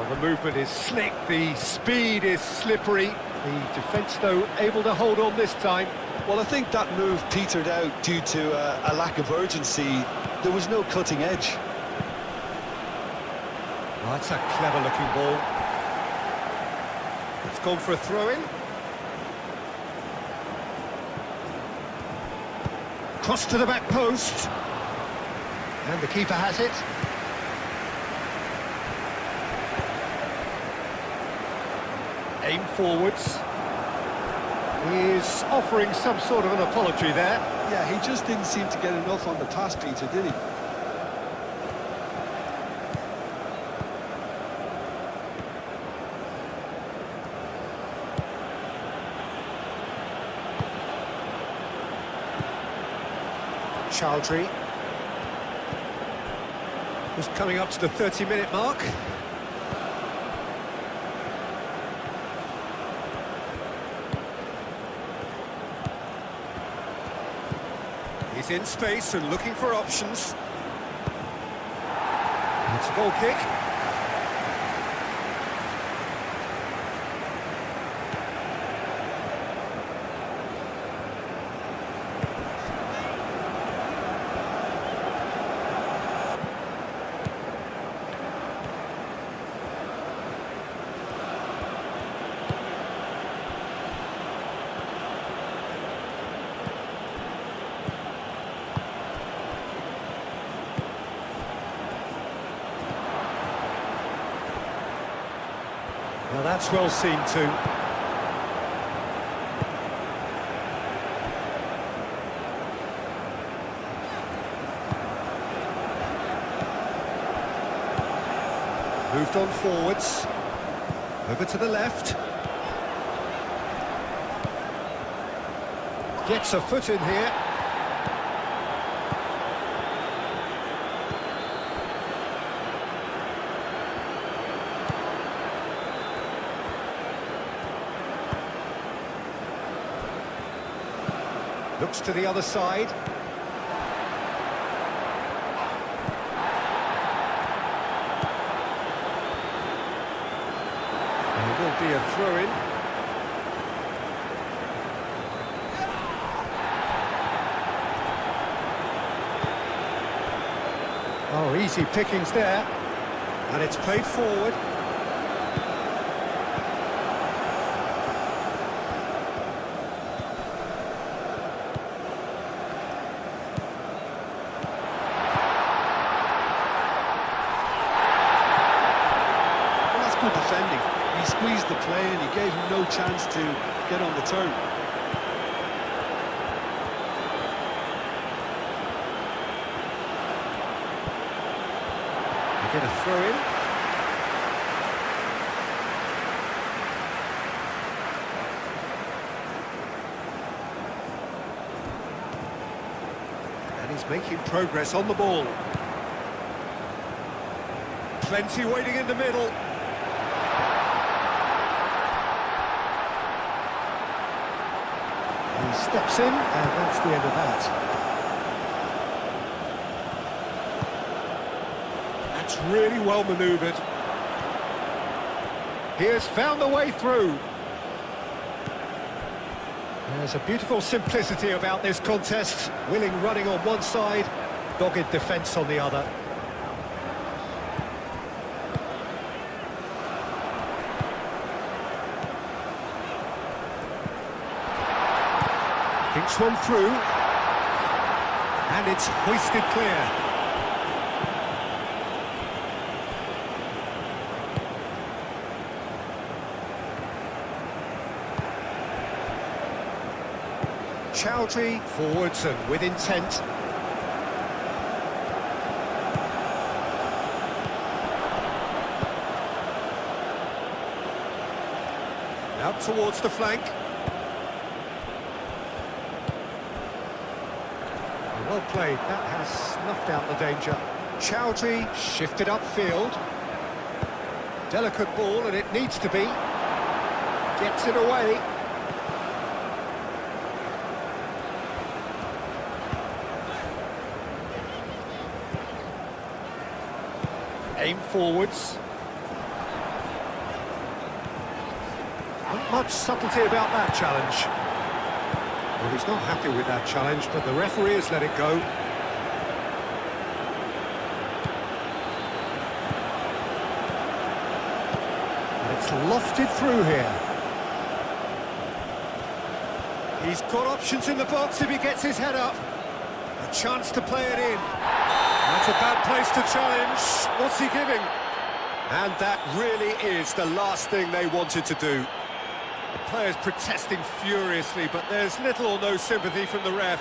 S2: The movement is slick, the speed is slippery. The defence, though, able to hold on this time.
S3: Well, I think that move petered out due to a lack of urgency. There was no cutting edge.
S2: Oh, that's a clever-looking ball. It's gone for a throw-in. Cross to the back post. And the keeper has it. Aim forwards. He is offering some sort of an apology there.
S3: Yeah, he just didn't seem to get enough on the pass, Peter, did he?
S2: Chowdhury. Who's coming up to the 30-minute mark. He's in space and looking for options. It's a goal kick. Now that's well seen too. Moved on forwards. Over to the left. Gets a foot in here. Looks to the other side. There will be a throw-in. Oh, easy pickings there. And it's played forward.
S3: Good defending. He squeezed the play and he gave him no chance to get on the turn.
S2: You get a throw-in. And he's making progress on the ball. Plenty waiting in the middle. He steps in, and that's the end of that. That's really well manoeuvred. He has found the way through. There's a beautiful simplicity about this contest. Willing running on one side, dogged defence on the other. Thinks one through. And it's hoisted clear. Chowdhury forwards and with intent. Out towards the flank. Well played, that has snuffed out the danger. Chowdhury shifted upfield. Delicate ball, and it needs to be. Gets it away. Aim forwards. Not much subtlety about that challenge. Well, he's not happy with that challenge, but the referee has let it go. And it's lofted through here. He's got options in the box if he gets his head up. A chance to play it in. That's a bad place to challenge. What's he giving? And that really is the last thing they wanted to do. The players protesting furiously, but there's little or no sympathy from the ref.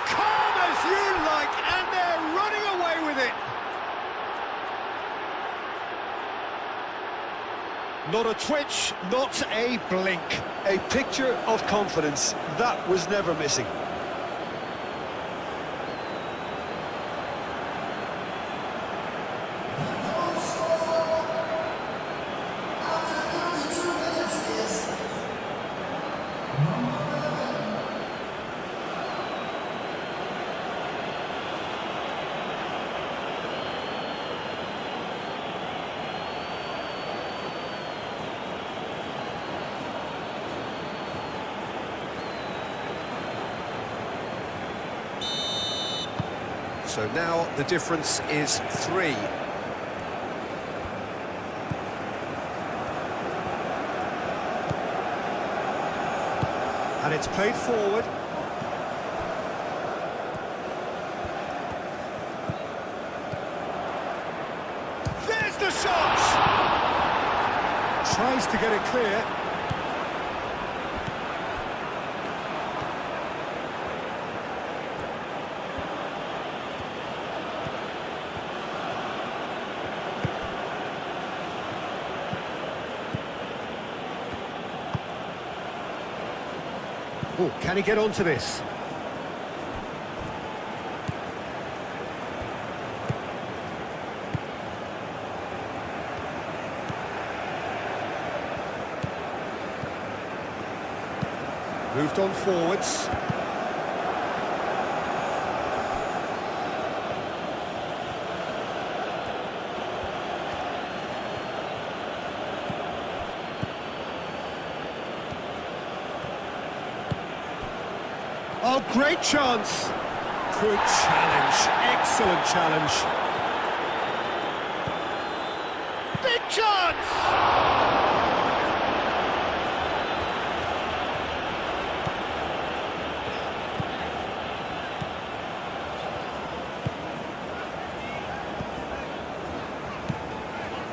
S2: Calm as you like, and they're running away with it. Not a twitch, not a blink.
S3: A picture of confidence that was never missing.
S2: So now the difference is 3. And it's played forward. There's the shot! Tries to get it clear. Oh, can he get onto this? Moved on forwards. Oh, great chance. Good challenge. Excellent challenge. Big chance!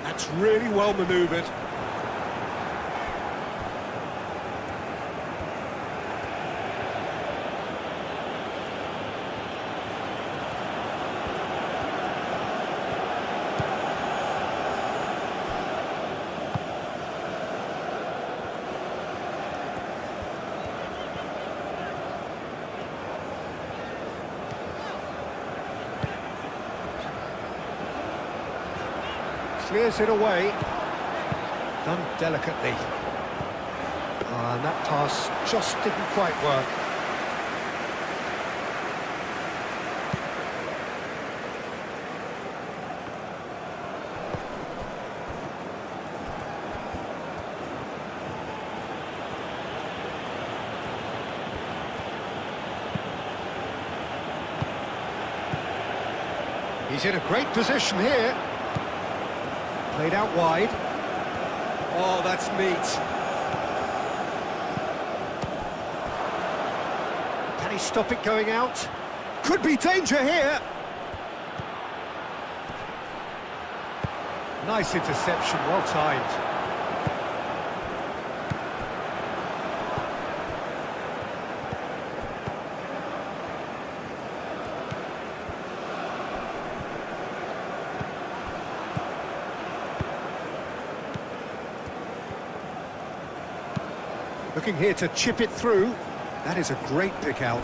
S2: That's really well manoeuvred. Clears it away. Done delicately. And that pass just didn't quite work. He's in a great position here. Played out wide. Oh, that's neat. Can he stop it going out? Could be danger here. Nice interception, well timed. Looking here to chip it through. That is a great pick out.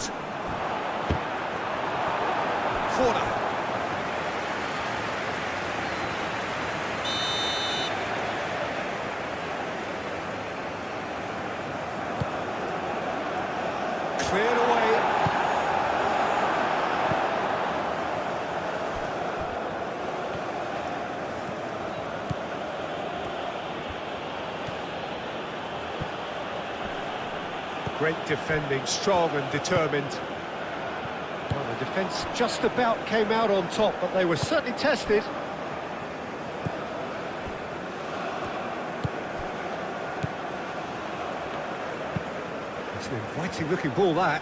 S2: Corner. Cleared away. Great defending, strong and determined. Well, the defence just about came out on top, but they were certainly tested. It's an inviting looking ball, that.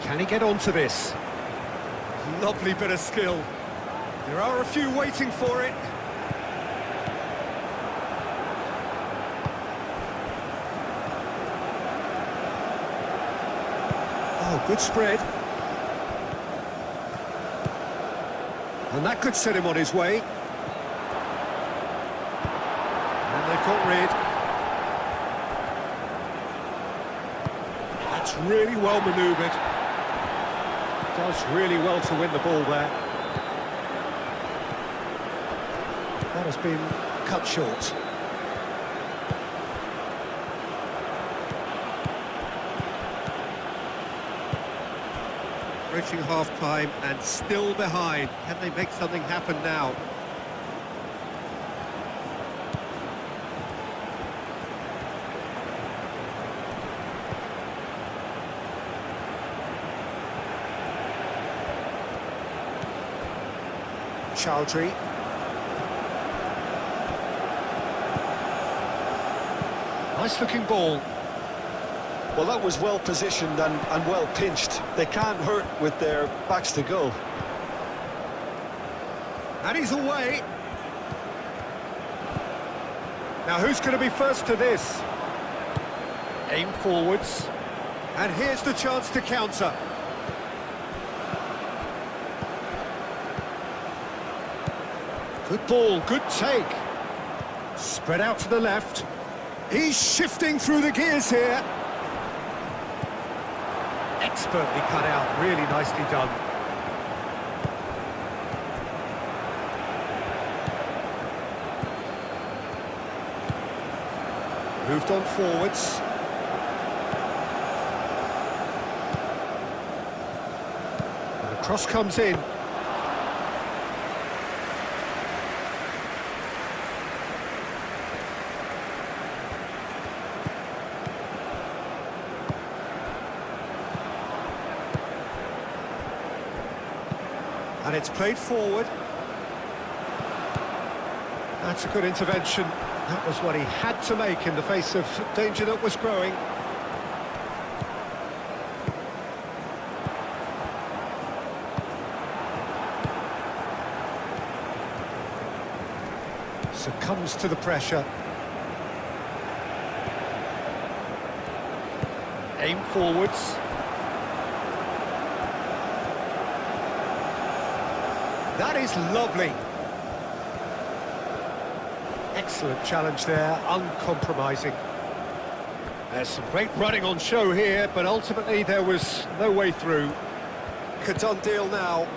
S2: Can he get onto this? Lovely bit of skill. There are a few waiting for it. Oh, good spread. And that could set him on his way. And they've got rid. That's really well manoeuvred. Does really well to win the ball there. That has been cut short. Approaching half-time and still behind. Can they make something happen now? Chowdhury. Nice-looking ball.
S3: Well, that was well positioned and well pinched. They can't hurt with their backs to goal.
S2: And he's away. Now who's going to be first to this? Aim forwards. And here's the chance to counter. Good ball, good take. Spread out to the left. He's shifting through the gears here. Expertly cut out, really nicely done. Moved on forwards. And the cross comes in. And it's played forward. That's a good intervention. That was what he had to make in the face of danger that was growing. Succumbs to the pressure. Aim forwards. That is lovely. Excellent challenge there, uncompromising. There's some great running on show here, but ultimately there was no way through. A done deal now.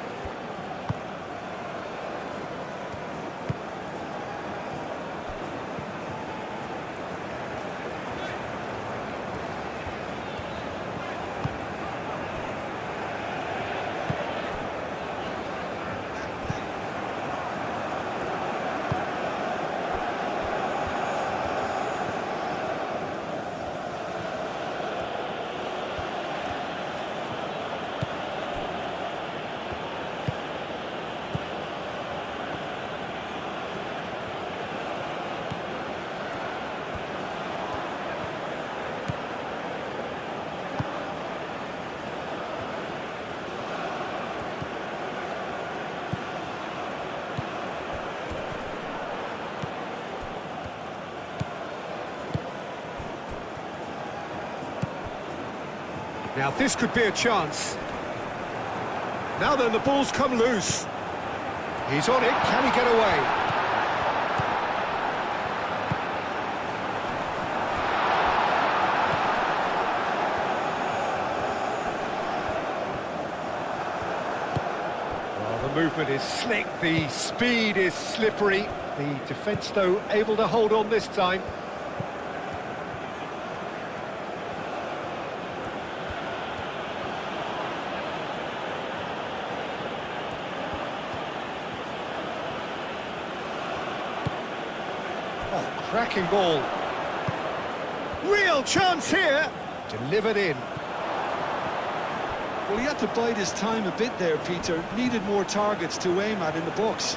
S2: Now this could be a chance. Now then, the ball's come loose. He's on it, can he get away? Well, the movement is slick, the speed is slippery. The defence, though, able to hold on this time. Oh, cracking ball. Real chance here. Delivered in.
S3: Well, he had to bide his time a bit there, Peter. Needed more targets to aim at in the box.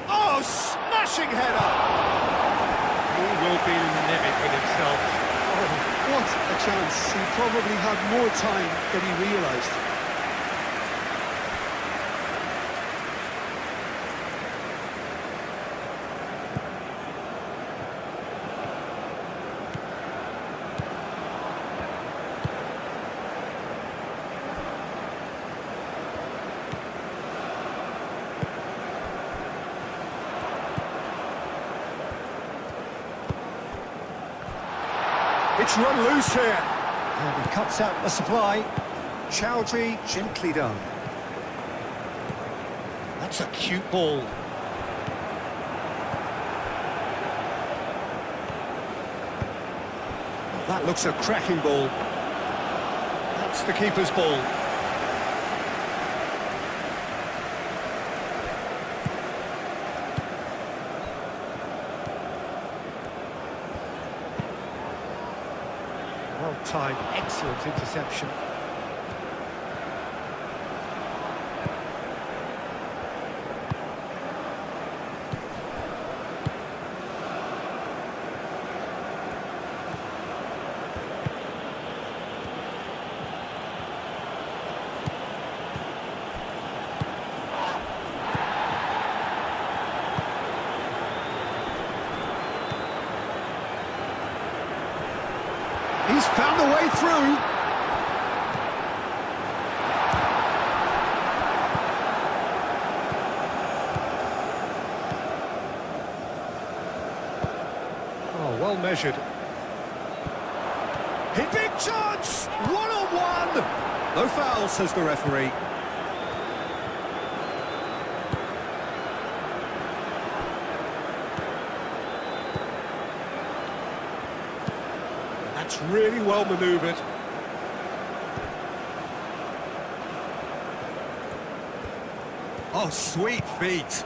S2: Oh, smashing header! He will be livid with himself.
S3: Oh, what a chance. He probably had more time than he realised.
S2: It's run loose here. And he cuts out the supply. Chowdhury, gently done. That's a cute ball. Well, that looks a cracking ball. That's the keeper's ball. Well-timed, excellent interception. He's found a way through. Oh, well measured. Hit big chance! One-on-one! No foul, says the referee. That's really well manoeuvred. Oh, sweet feet.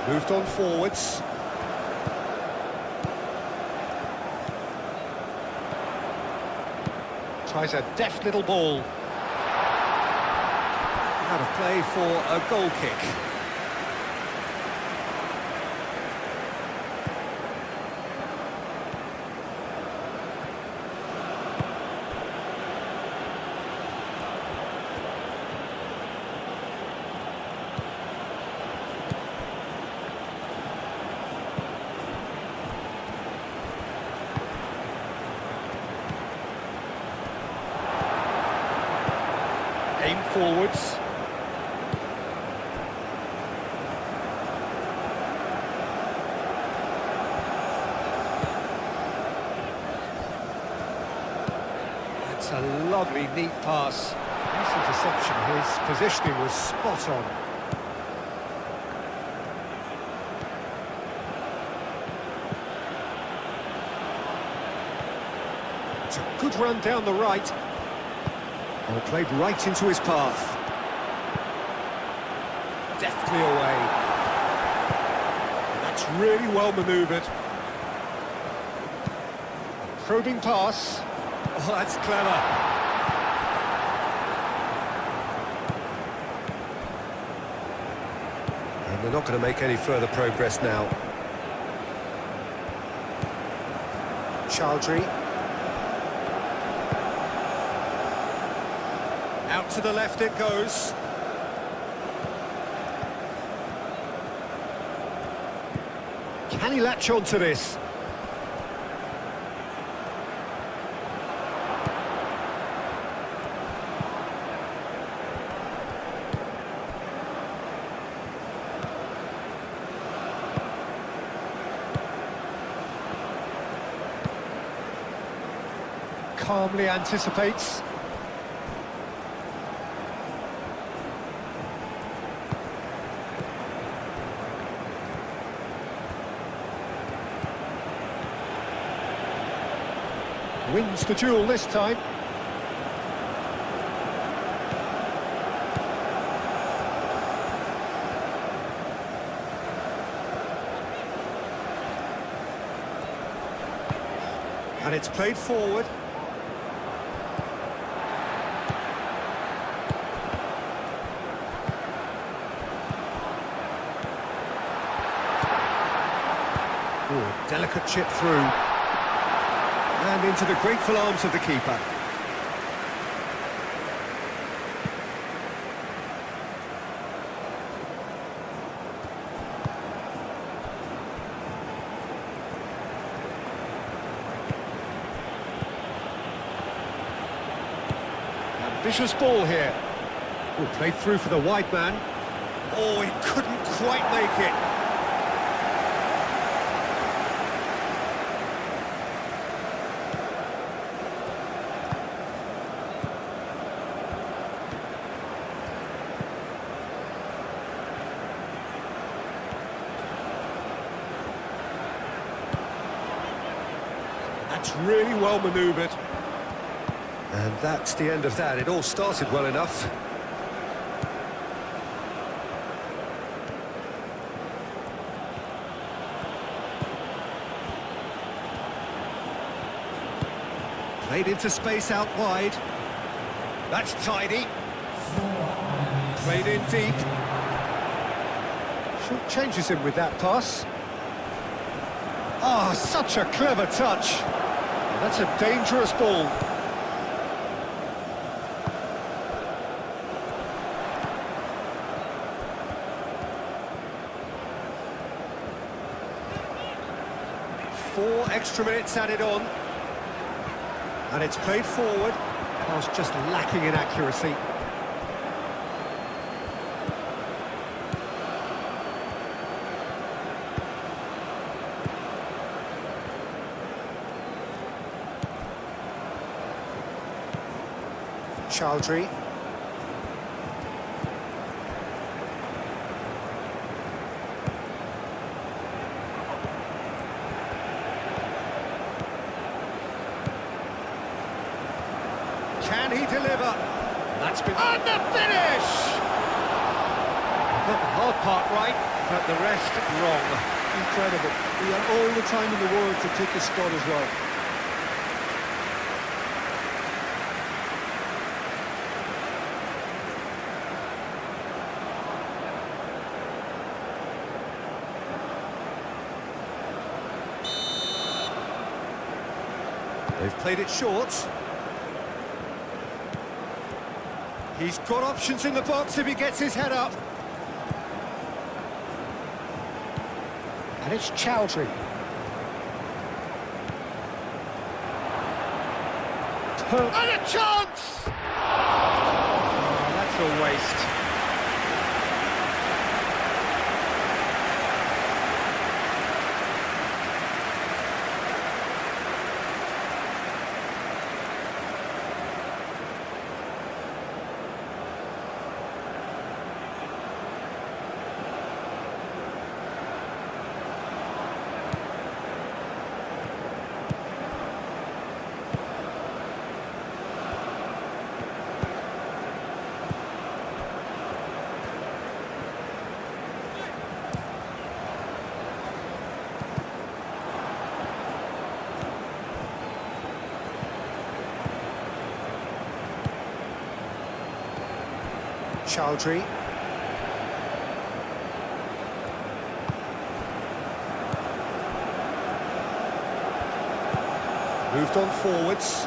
S2: Moved on forwards. Tries a deft little ball. Out of play for a goal kick. Aim forwards. That's a lovely, neat pass. Nice interception. His positioning was spot on. It's a good run down the right. Oh, played right into his path. Deftly away. And that's really well manoeuvred. Probing pass. Oh, that's clever. They're not going to make any further progress now. Chowdhury. Out to the left it goes. Can he latch on to this? Calmly anticipates. Wins the duel this time. And it's played forward. Ooh, delicate chip through. And into the grateful arms of the keeper. Ambitious ball here. Ooh, played through for the wide man. Oh, he couldn't quite make it. That's really well manoeuvred. And that's the end of that. It all started well enough. Played into space out wide. That's tidy. Played in deep. Short changes him with that pass. Oh, such a clever touch. That's a dangerous ball. Four extra minutes added on. And it's played forward. Pass just lacking in accuracy. Chowdhury. Can he deliver? That's been... And the finish! Got the hard part right, but the rest wrong.
S3: Incredible. He had all the time in the world to take his spot as well.
S2: They've played it short. He's got options in the box if he gets his head up. And it's Chowdhury. And a chance! Oh, that's a waste. Chowdhury. Moved on forwards.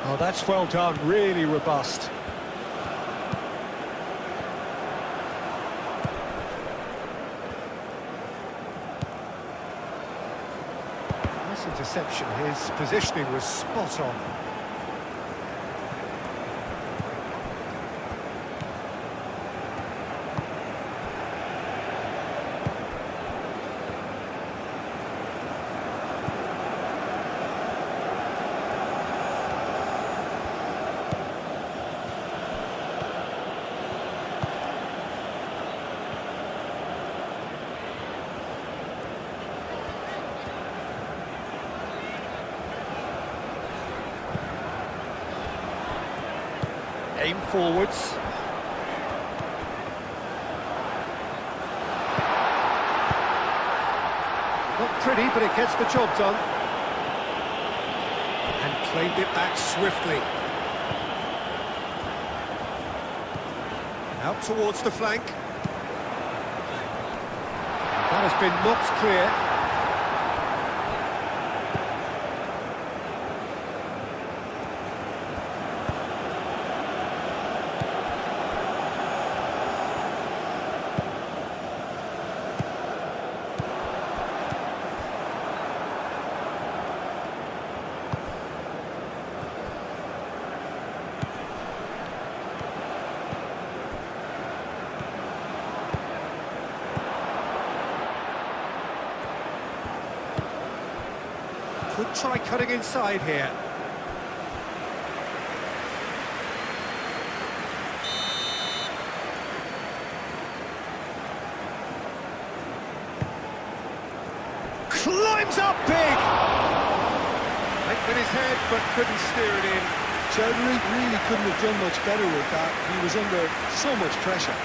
S2: Oh, that's well done, really robust. Nice interception, his positioning was spot on. Aim forwards. Not pretty, but it gets the job done. And claimed it back swiftly. Out towards the flank. That has been knocked clear. Could try cutting inside here. Climbs up big! Went with his head, but couldn't steer it in.
S3: Chowdhury really couldn't have done much better with that. He was under so much pressure.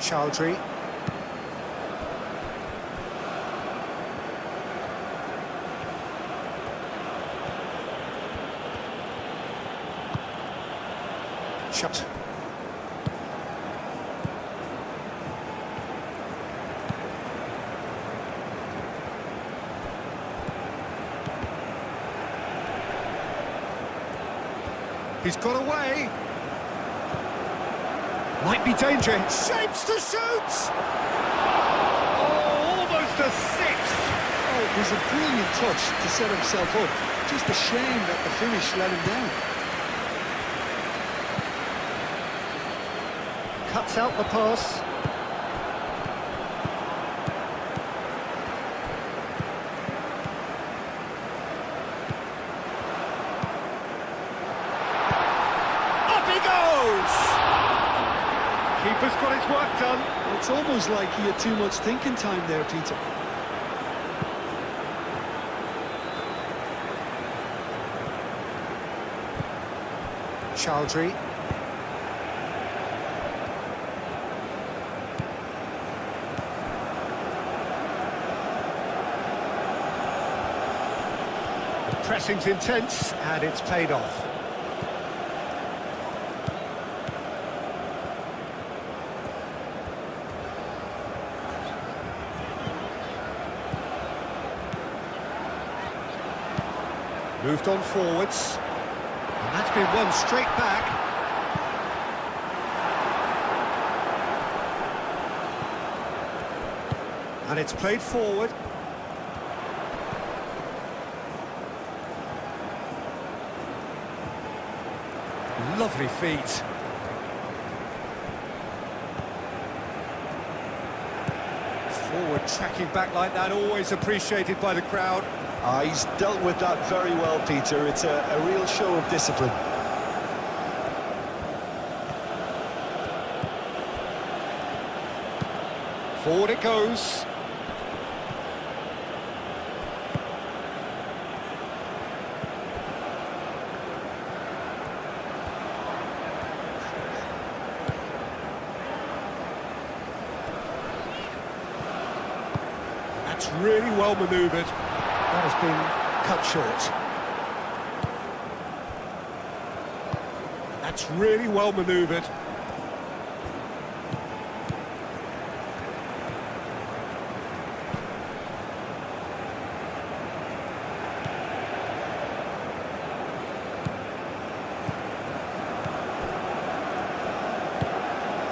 S2: Chowdhury. Shot. He's got away. Might be dangerous. Shapes to shoot! Oh, almost a sixth!
S3: Oh, it was a brilliant touch to set himself up. Just a shame that the finish let him down.
S2: Cuts out the pass. Up he goes! Keeper's got his work done.
S3: It's almost like he had too much thinking time there, Peter.
S2: Chowdhury. The pressing's intense, and it's paid off. Moved on forwards. And that's been won straight back. And it's played forward. Lovely feet. Forward tracking back like that, always appreciated by the crowd.
S3: He's dealt with that very well, Peter. It's a real show of discipline.
S2: Forward it goes. That's really well manoeuvred. That has been cut short. That's really well manoeuvred.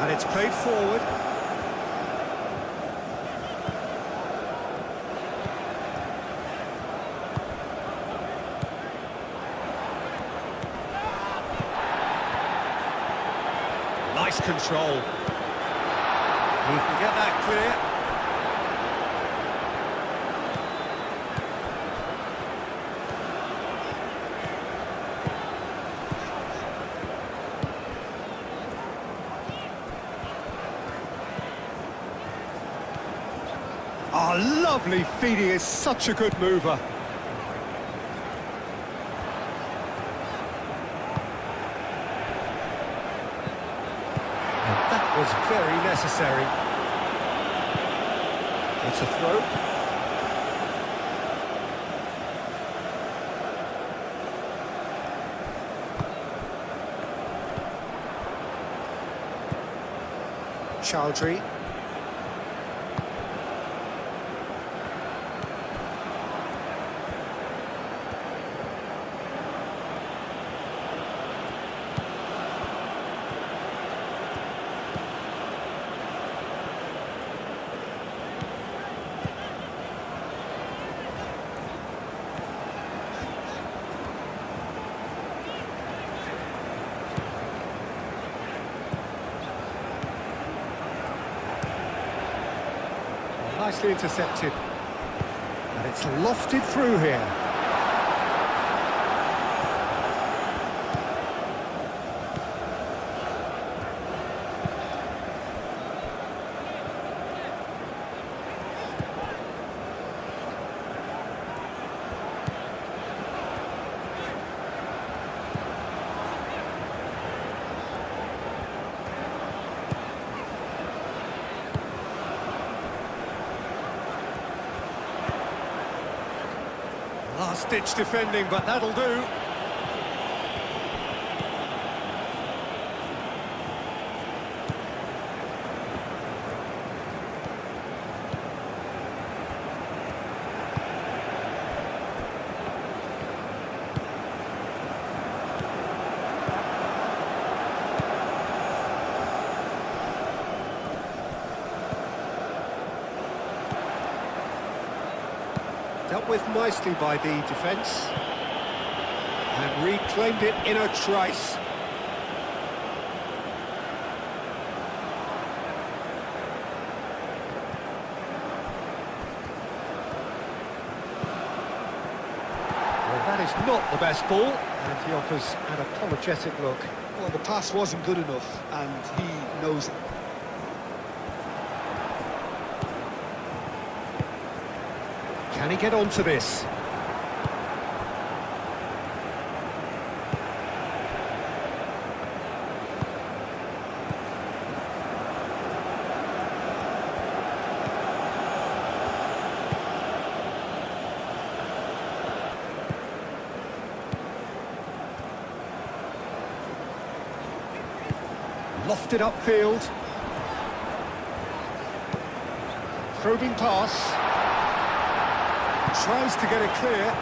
S2: And it's played forward. Nice control. He can get that clear. Oh, lovely feed. He is such a good mover. That was very necessary. It's a throw. Chowdhury. Nicely intercepted. And it's lofted through here. Last-ditch defending, but that'll do. Dealt with nicely by the defence. And reclaimed it in a trice. Well, that is not the best ball. And he offers an apologetic look.
S3: Well, the pass wasn't good enough, and he knows it.
S2: Can he get onto this? Lofted upfield. Probing pass. Tries to get it clear.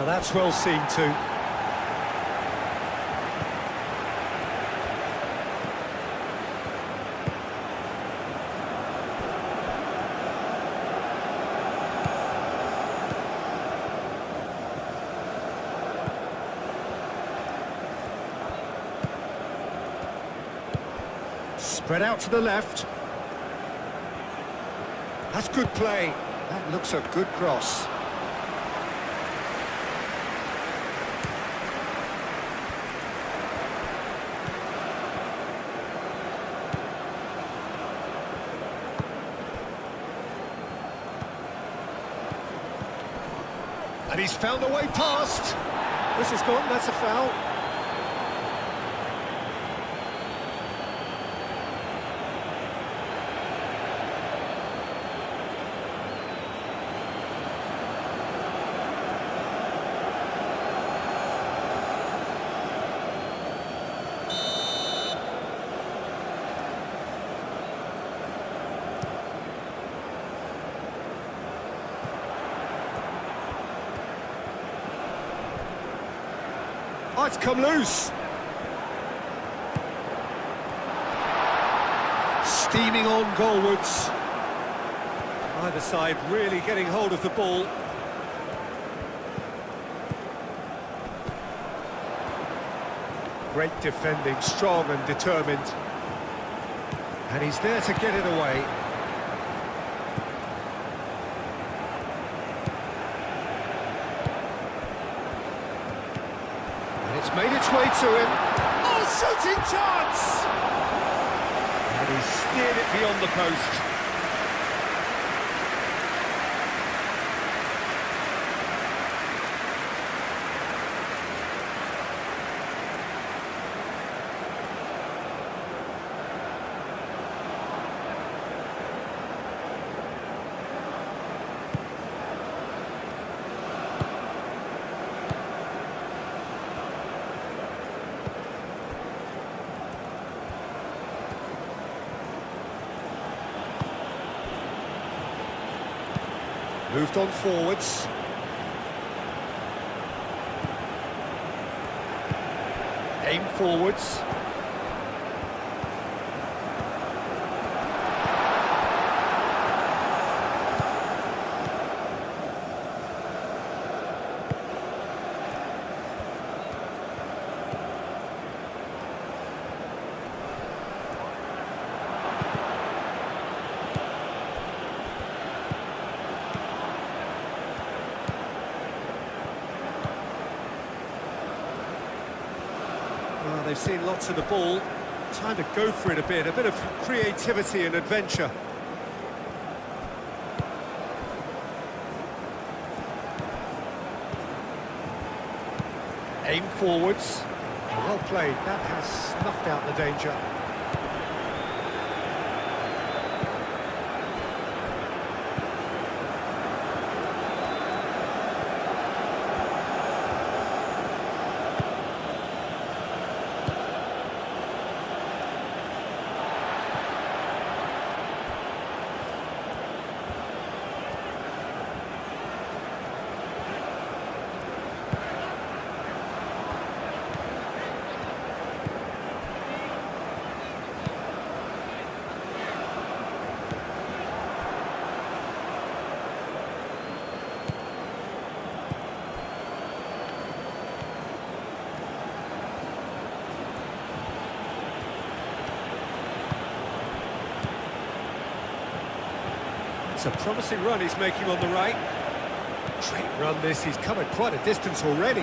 S2: Well, that's well seen too. Spread out to the left. That's good play. That looks a good cross. And he's found a way past. This is gone, that's a foul. Oh, it's come loose. Steaming on goalwards. Either side really getting hold of the ball. Great defending, strong and determined. And he's there to get it away. It's made its way to him. Oh, shooting chance! And he's steered it beyond the post. Moved on forwards. Aimed forwards. Well, they've seen lots of the ball. Time to go for it a bit of creativity and adventure. Aim forwards. Well played, that has snuffed out the danger. It's a promising run he's making on the right. Great run this, he's covered quite a distance already.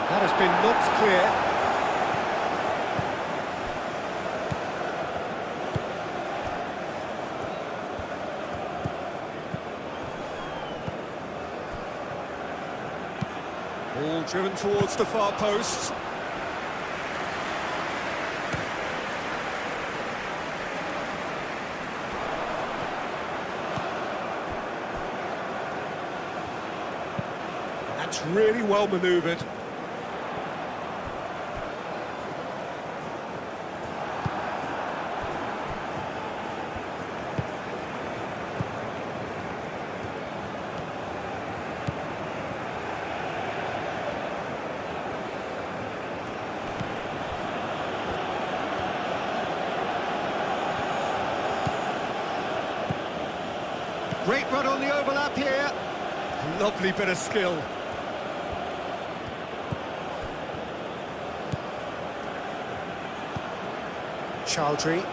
S2: That has been knocked clear. Ball driven towards the far post. That's really well manoeuvred. Great run on the overlap here. Lovely bit of skill. Chowdhury.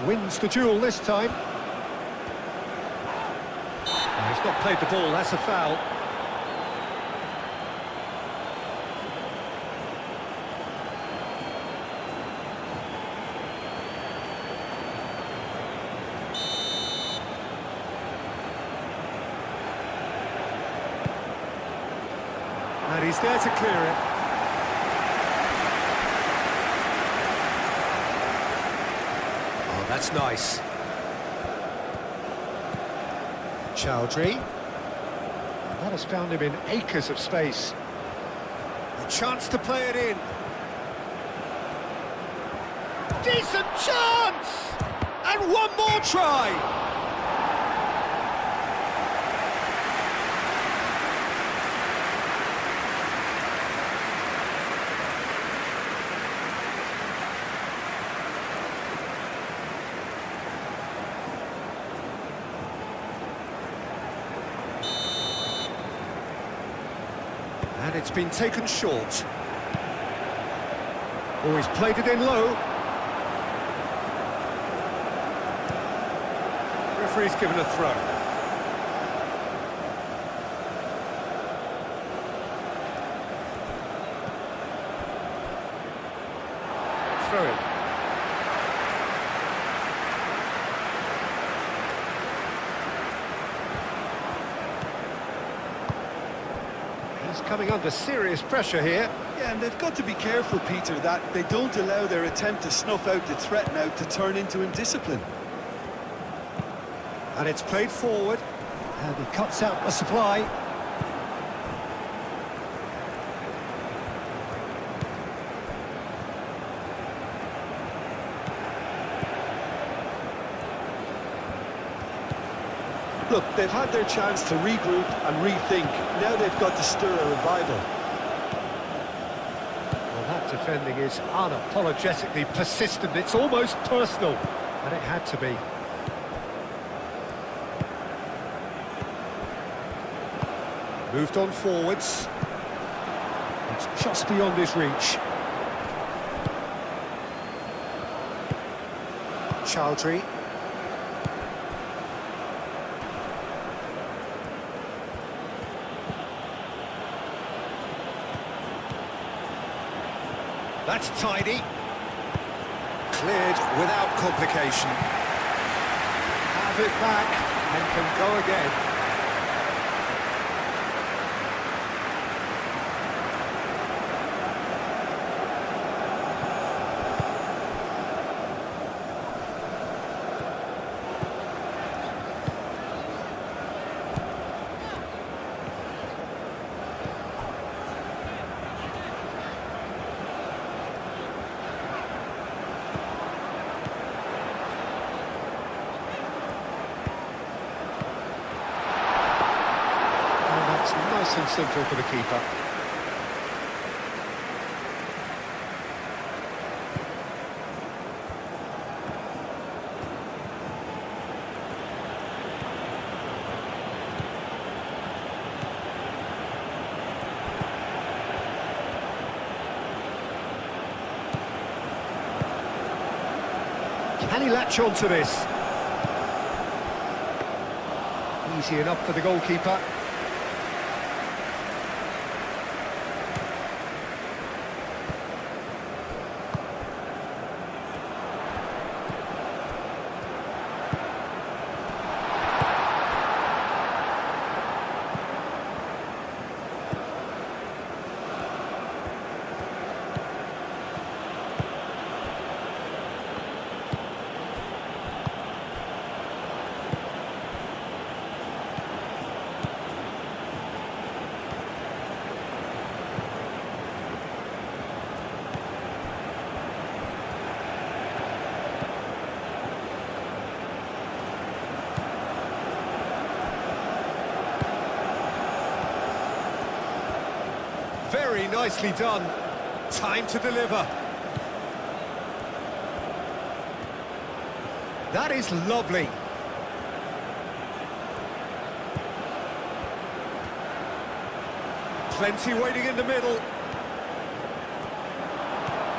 S2: Wins the duel this time. Oh, he's not played the ball, that's a foul. And he's there to clear it. Oh, that's nice. Chowdhury. That has found him in acres of space. A chance to play it in. Decent chance! And one more try! And it's been taken short. Oh, he's played it in low. Referee's given a throw. Throw in. Coming under serious pressure here.
S3: Yeah, and they've got to be careful, Peter, that they don't allow their attempt to snuff out the threat now to turn into indiscipline.
S2: And it's played forward. And he cuts out the supply.
S3: Look, they've had their chance to regroup and rethink. Now they've got to stir a revival.
S2: Well, that defending is unapologetically persistent. It's almost personal. And it had to be. Moved on forwards. It's just beyond his reach. Chowdhury. That's tidy. Cleared without complication. Have it back and can go again. Nice and simple for the keeper. Can he latch on to this? Easy enough for the goalkeeper. Very nicely done. Time to deliver. That is lovely. Plenty waiting in the middle.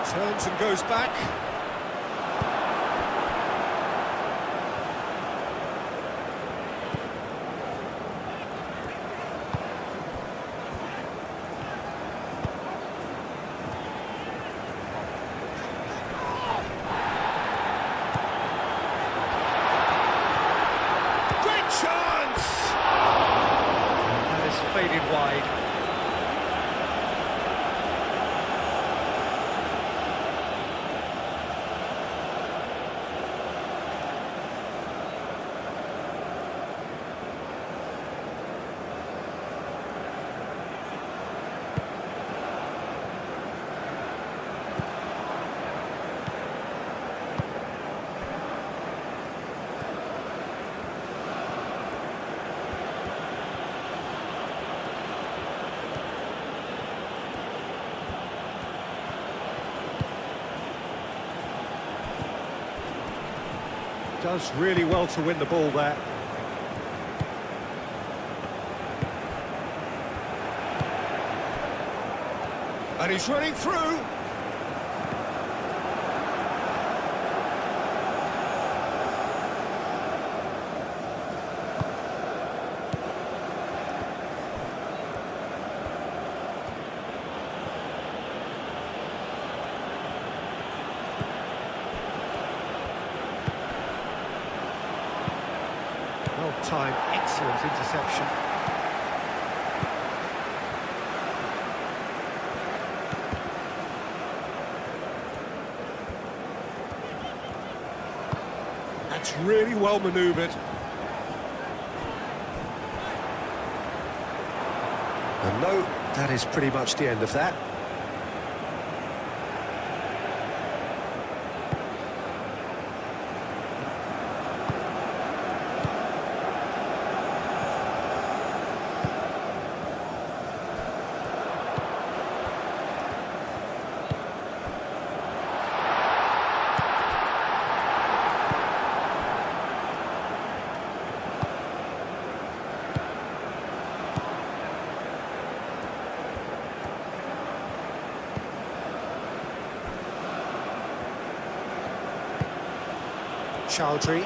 S2: Turns and goes back. Great chance! That is faded wide. Does really well to win the ball there. And he's running through. Well-timed, excellent interception. That's really well manoeuvred. And no, that is pretty much the end of that. Chowdhury. And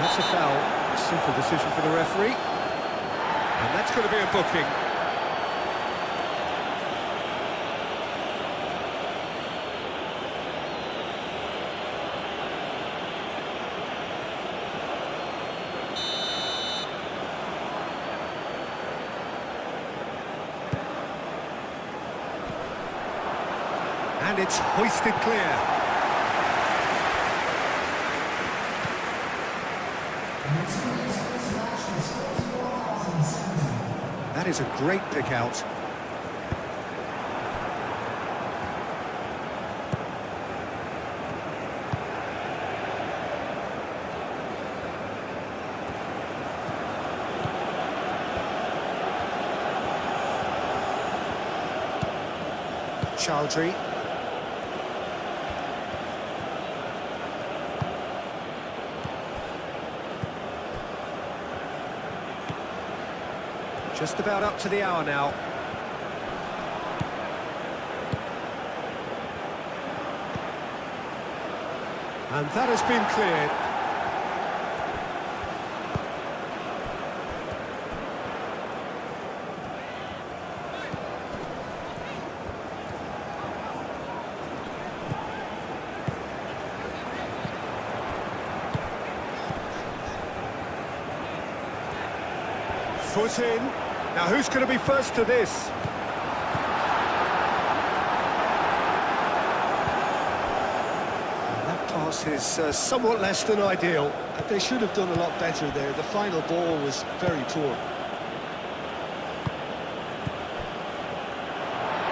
S2: that's a foul. A simple decision for the referee. And that's going to be a booking. And it's hoisted clear. That is a great pick out. Chowdhury. Just about up to the hour now. And that has been cleared. Foot in. Now who's going to be first to this? And that pass is somewhat less than ideal.
S3: They should have done a lot better there. The final ball was very poor.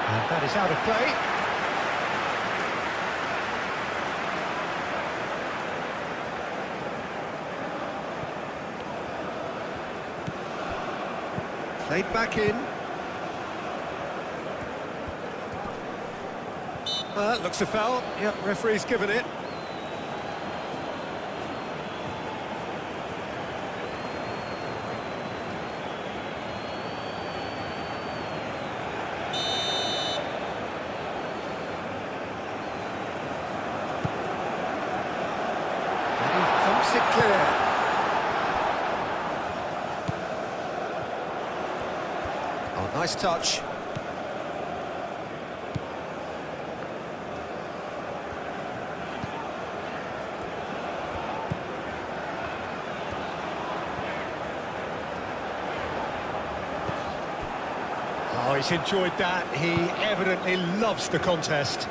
S2: And That is out of play. Played back in. Looks a foul. Yep, referee's given it. And he thumps it clear. Oh, nice touch. Oh, he's enjoyed that. He evidently loves the contest.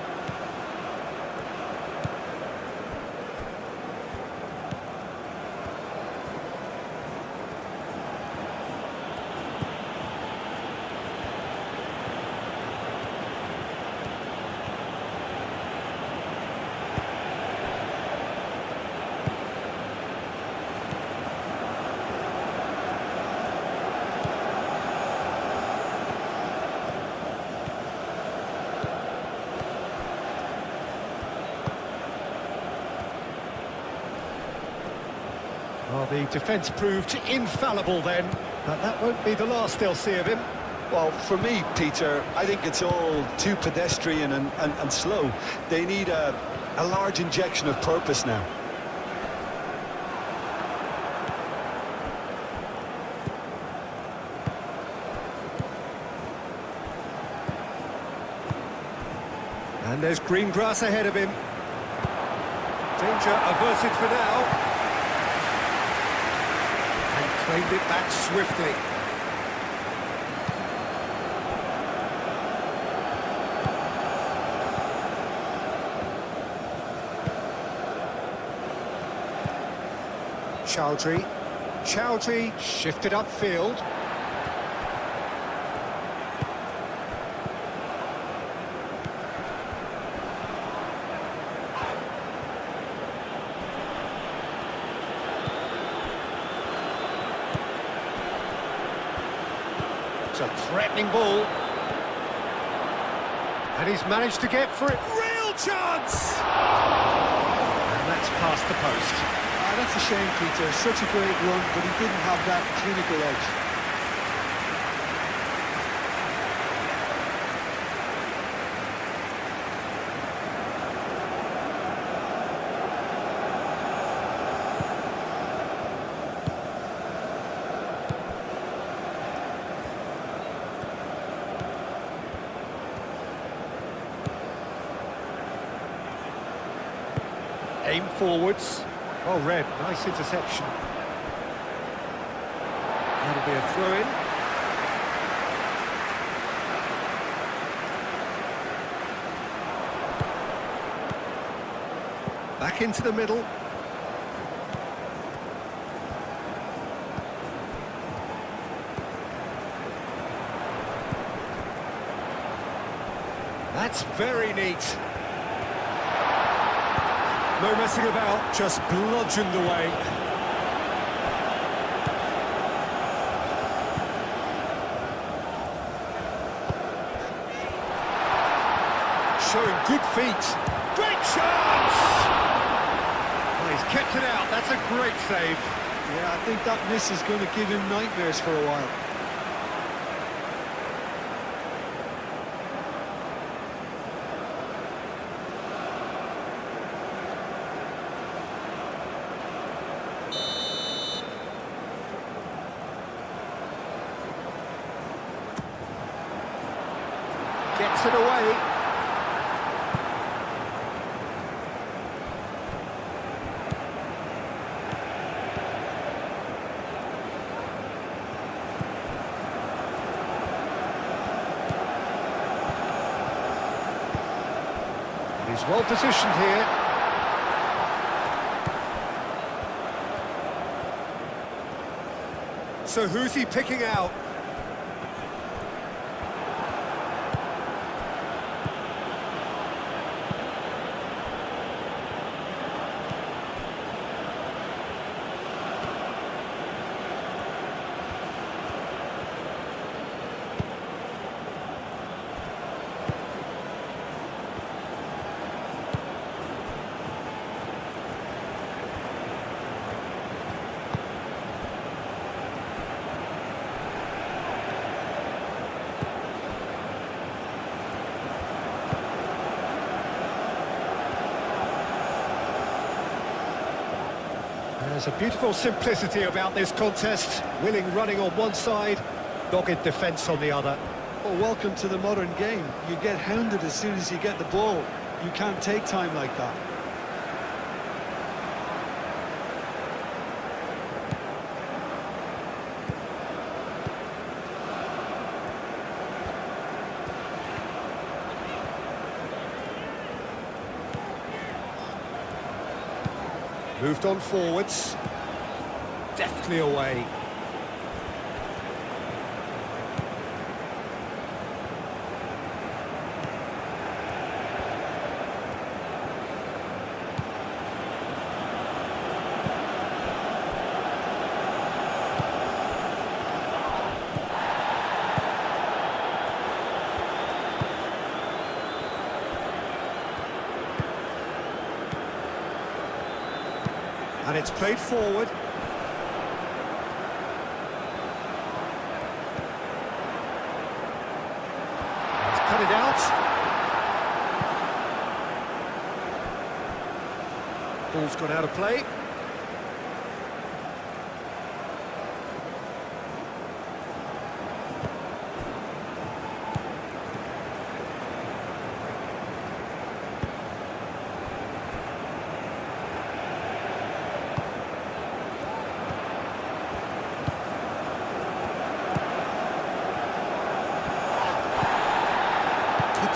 S2: Well, the defence proved infallible then, but that won't be the last they'll see of him.
S3: Well, for me, Peter, I think it's all too pedestrian and slow. They need a large injection of purpose now.
S2: And there's green grass ahead of him. Danger averted for now. And claimed it back swiftly. Chowdhury shifted upfield. It's a threatening ball. And he's managed to get for it. Real chance! And that's past the post.
S3: That's a shame, Peter. Such a great run, but he didn't have that clinical edge.
S2: Aim forwards. Oh, Red, nice interception. That'll be a throw-in. Back into the middle. That's very neat. No messing about, just bludgeoned away. Showing good feet. Great chance! Well, he's kept it out, that's a great save.
S3: Yeah, I think that miss is going to give him nightmares for a while.
S2: Gets it away. He's well positioned here. So who's he picking out? There's a beautiful simplicity about this contest. Willing running on one side, dogged defence on the other.
S3: Well, welcome to the modern game. You get hounded as soon as you get the ball. You can't take time like that.
S2: Moved on forwards. Deftly away. And it's played forward. He's cut it out. Ball's gone out of play.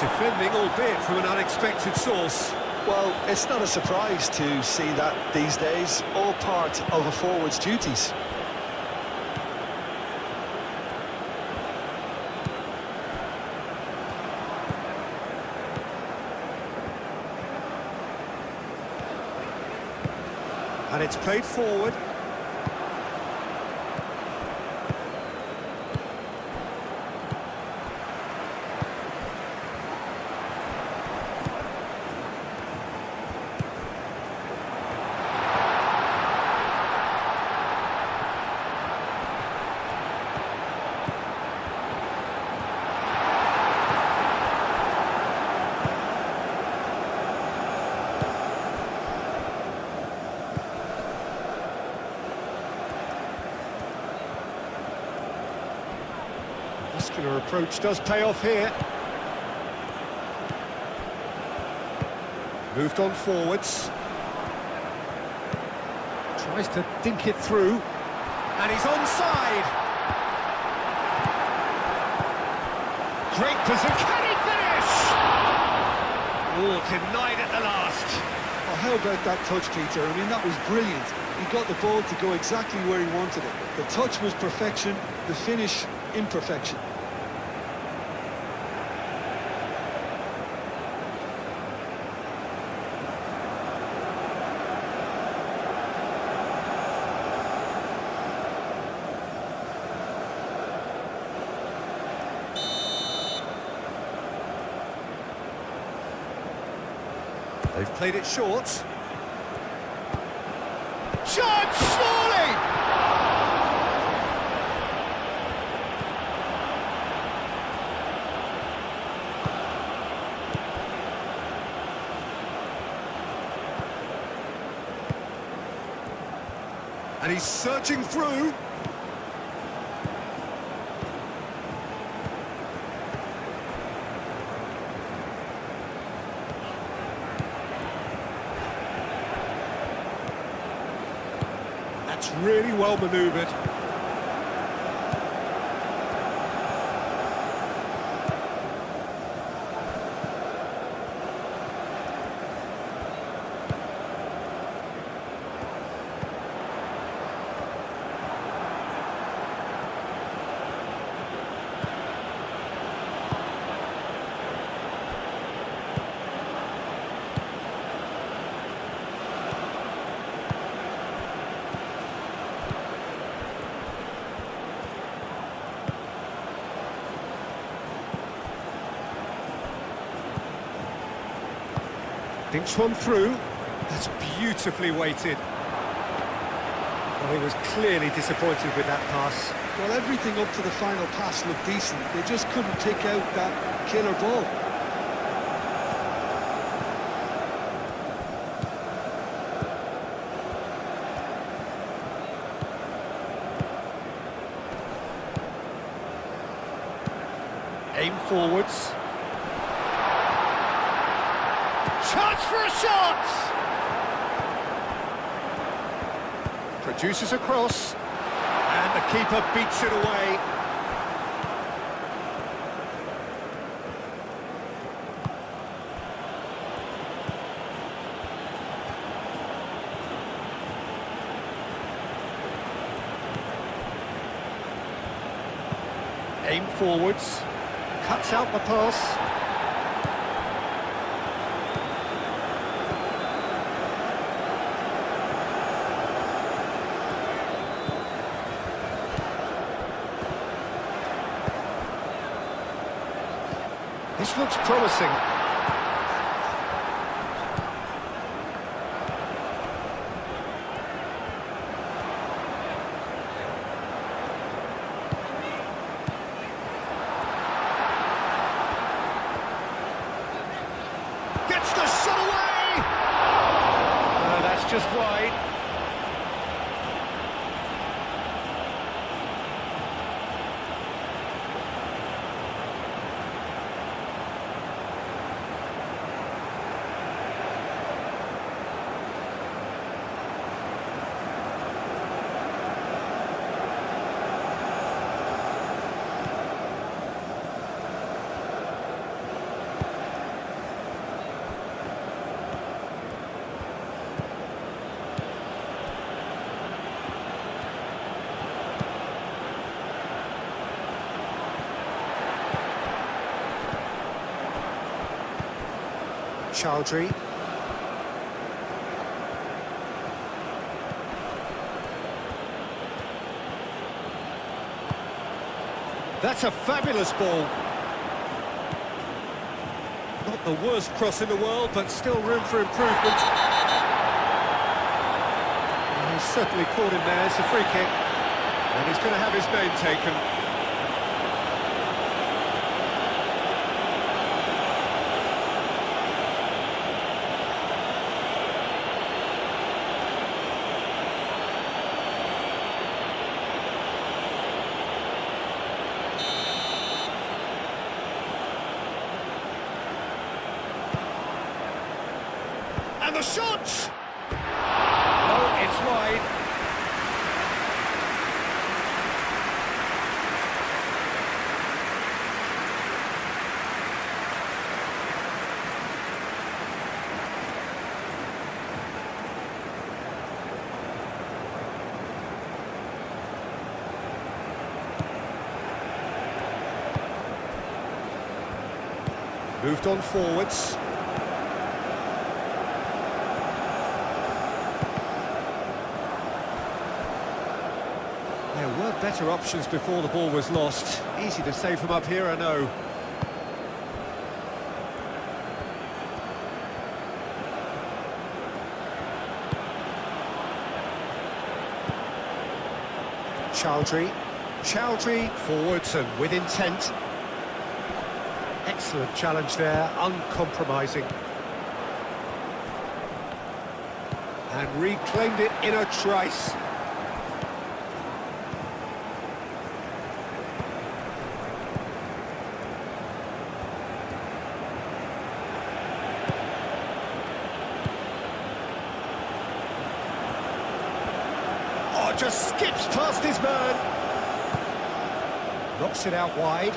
S2: Defending, albeit from an unexpected source.
S3: Well, it's not a surprise to see that these days, all part of a forward's duties.
S2: And it's played forward. Muscular approach does pay off here. Moved on forwards. Tries to dink it through. And he's onside. Great position. Can he finish? Oh, denied at the last.
S3: Well, how about that touch, Peter? I mean, that was brilliant. He got the ball to go exactly where he wanted it. The touch was perfection, the finish, imperfection.
S2: They've played it short. Shot, surely! And he's searching through. That's really well manoeuvred. Dinks one through. That's beautifully weighted. Well, he was clearly disappointed with that pass.
S3: Well, everything up to the final pass looked decent. They just couldn't pick out that killer ball.
S2: forwards. Chance for a shot! Produces a cross, and the keeper beats it away. Aim forwards, cuts out the pass. This looks promising. Gets the shot away! No, that's just wide. Chowdhury. That's a fabulous ball. Not the worst cross in the world, but still room for improvement. He's certainly caught him there. It's a free kick. And he's going to have his name taken. And the shot! No, it's wide. Moved on forwards. There were better options before the ball was lost. Easy to say from up here, I know. Chowdhury forwards and with intent. Excellent challenge there, uncompromising. And reclaimed it in a trice. Oh, just skips past his man. Knocks it out wide.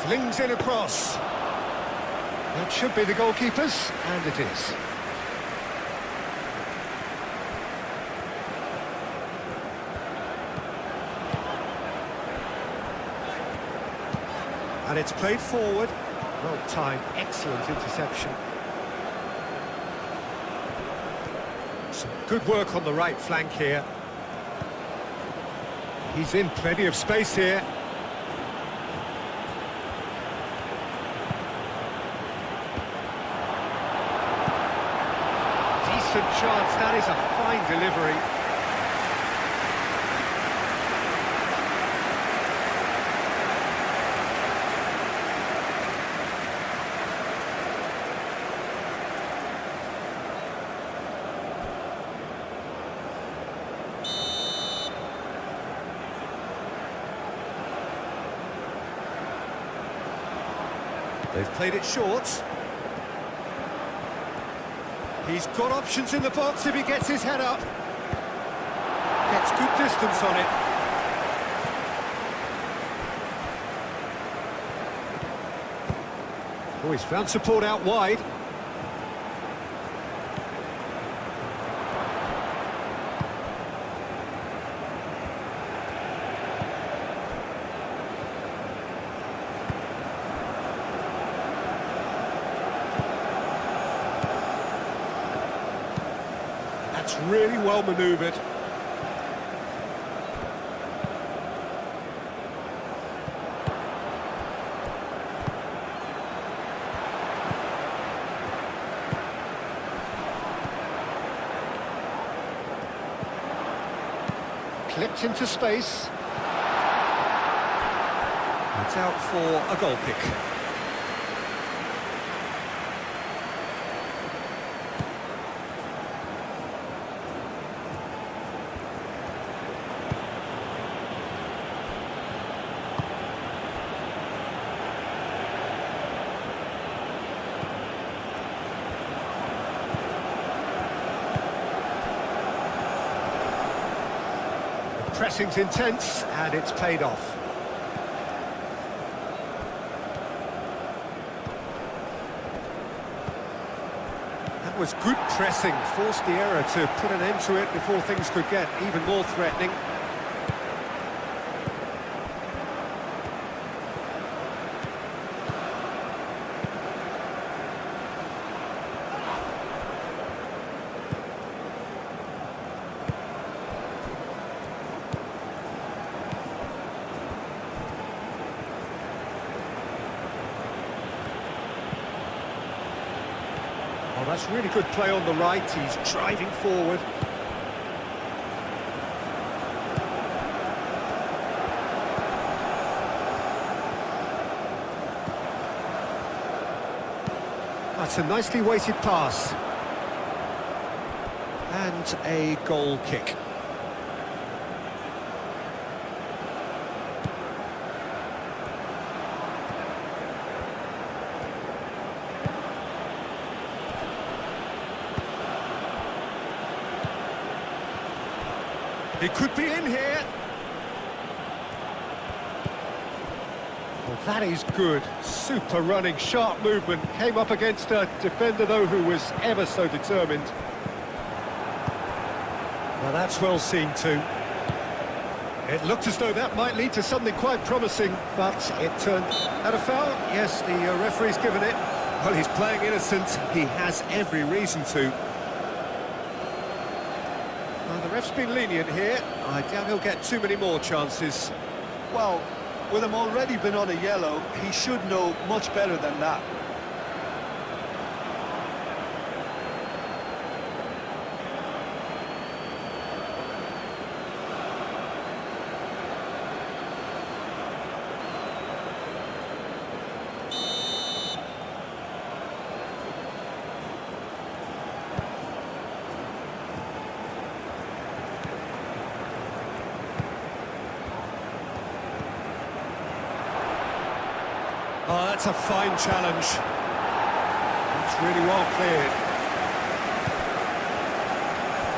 S2: Flings in across. That should be the goalkeeper's, and it is. And it's played forward. Well timed, excellent interception. Some good work on the right flank here. He's in plenty of space here. Decent chance, that is a fine delivery. They've played it short. He's got options in the box if he gets his head up. Gets good distance on it. Oh, he's found support out wide. That's really well manoeuvred. Clipped into space. It's out for a goal kick. Pressing's intense, and it's paid off. That was good pressing, forced the error to put an end to it before things could get even more threatening. Oh, that's really good play on the right. He's driving forward. That's a nicely weighted pass. And a goal kick. He could be in here. Well, that is good. Super running, sharp movement. Came up against a defender, though, who was ever so determined. Now, that's well seen, too. It looked as though that might lead to something quite promising, but it turned out a foul. Yes, the referee's given it. Well, he's playing innocent. He has every reason to. The ref's been lenient here. I doubt he'll get too many more chances.
S3: Well, with him already been on a yellow, he should know much better than that.
S2: Oh, that's a fine challenge. It's really well cleared.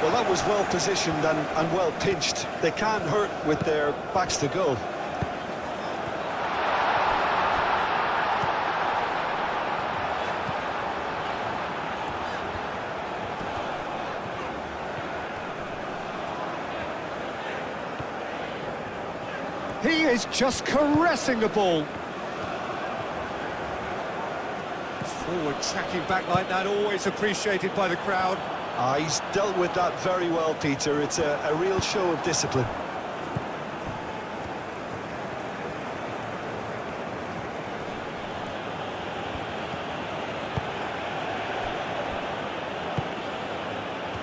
S3: Well, that was well positioned and well pinched. They can't hurt with their backs to goal.
S2: He is just caressing the ball. Forward tracking back like that, always appreciated by the crowd.
S3: He's dealt with that very well, Peter. It's a real show of discipline.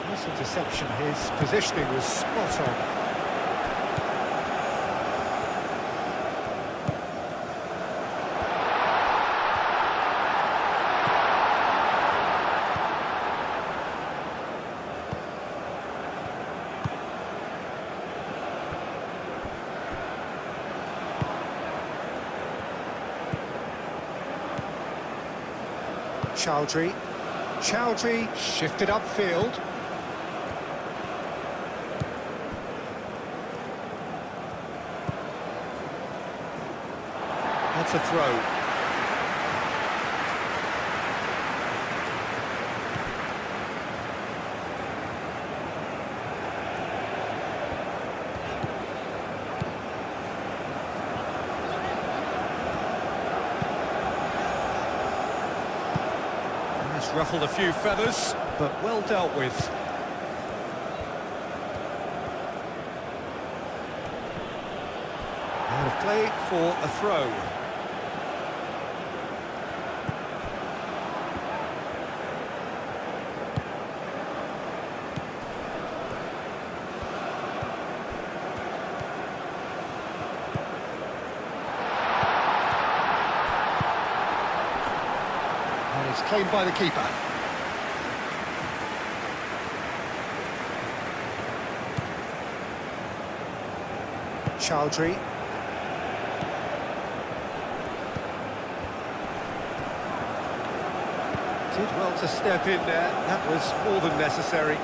S2: Nice interception. His positioning was spot on. Chowdhury. Chowdhury shifted upfield. That's a throw. That's ruffled a few feathers, but well dealt with. Out of play for a throw. And it's claimed by the keeper. Chowdhury. Did well to step in there. That was more than necessary.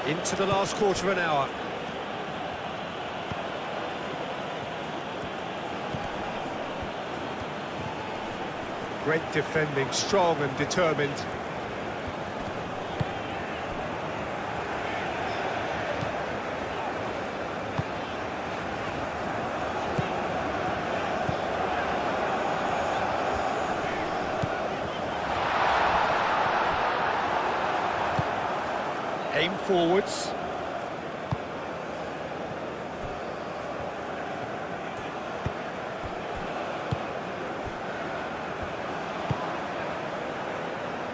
S2: Into the last quarter of an hour. Great defending, strong and determined. Aim forwards.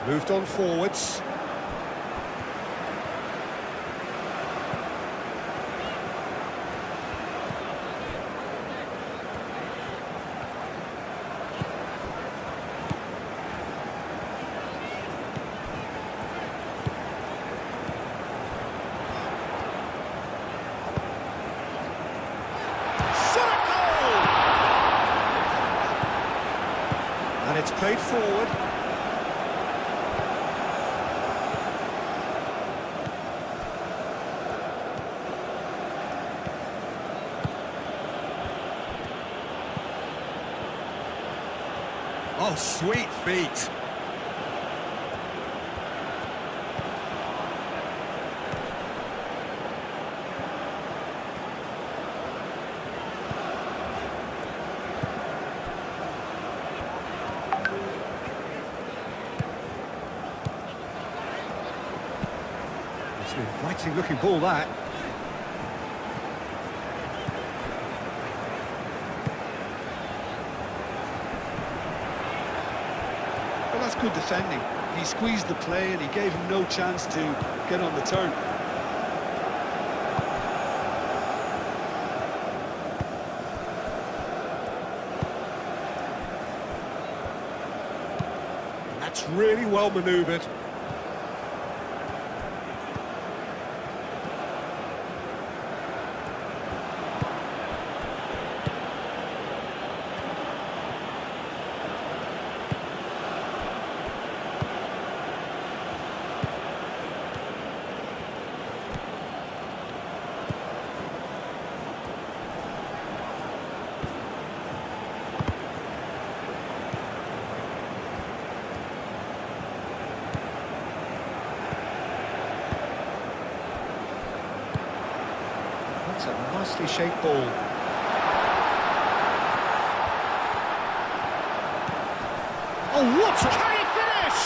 S2: Moved on forwards. And it's played forward. Oh, sweet feet. It's an inviting looking ball, that.
S3: Well, that's good defending. He squeezed the play and he gave him no chance to get on the turn.
S2: That's really well manoeuvred. That's a nicely shaped ball. Oh, what a... Can he finish?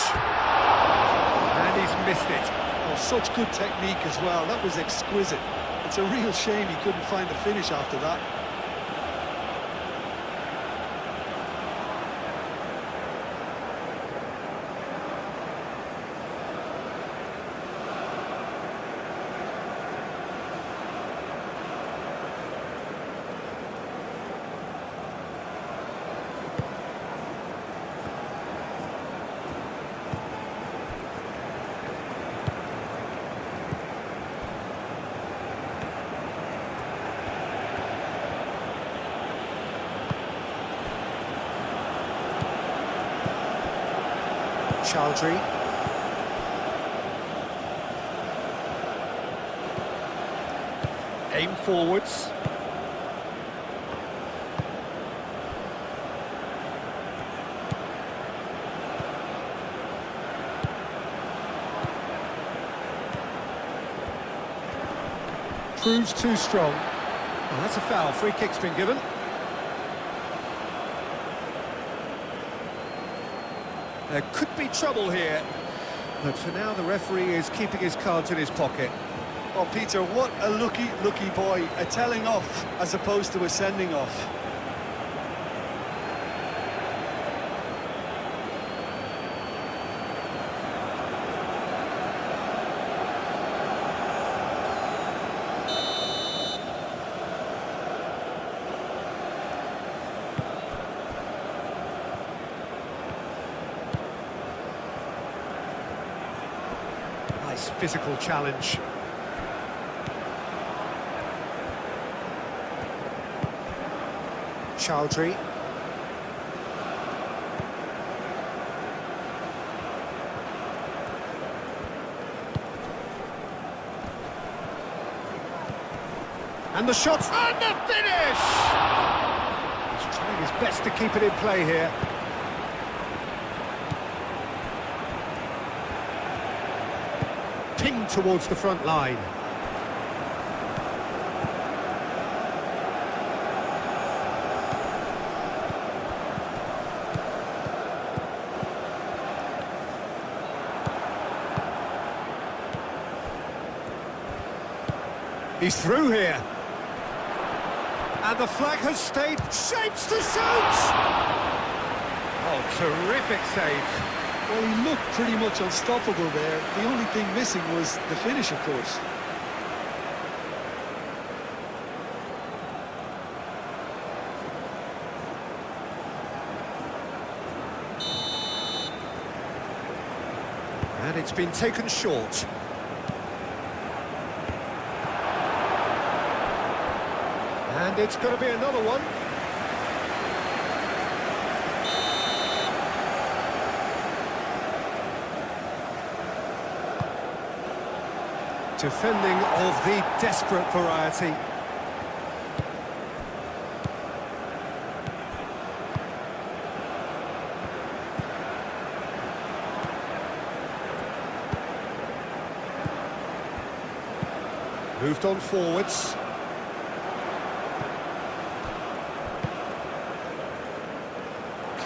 S2: And he's missed it.
S3: Oh, such good technique as well. That was exquisite. It's a real shame he couldn't find the finish after that.
S2: Chowdhury. Aim forwards. Proves too strong. Well, that's a foul. Free kick's been given. There could be trouble here, but for now the referee is keeping his cards in his pocket.
S3: Oh, Peter, what a lucky boy. A telling off as opposed to a sending off.
S2: Nice physical challenge. Chowdhury. And the shot, and the finish! He's trying his best to keep it in play here. Pinged towards the front line. He's through here. And the flag has stayed. Shapes to shoot! Oh, terrific save.
S3: Well, he looked pretty much unstoppable there. The only thing missing was the finish, of course.
S2: And it's been taken short. And it's going to be another one. Defending of the desperate variety. Moved on forwards.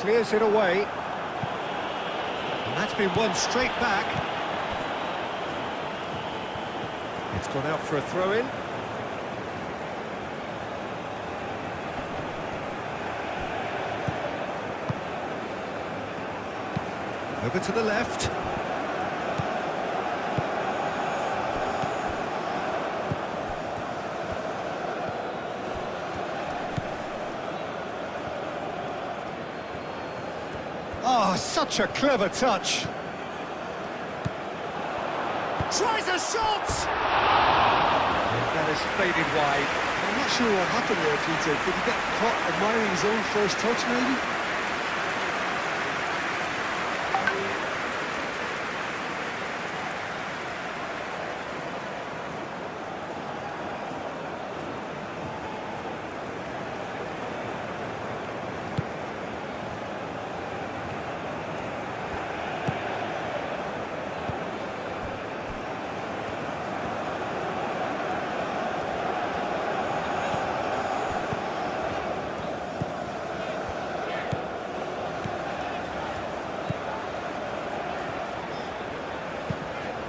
S2: Clears it away. And that's been won straight back. It's gone out for a throw-in. Over to the left. Oh, such a clever touch. Tries a shot! And that is faded wide.
S3: I'm not sure what happened there, Peter. Did he get caught admiring his own first touch, maybe?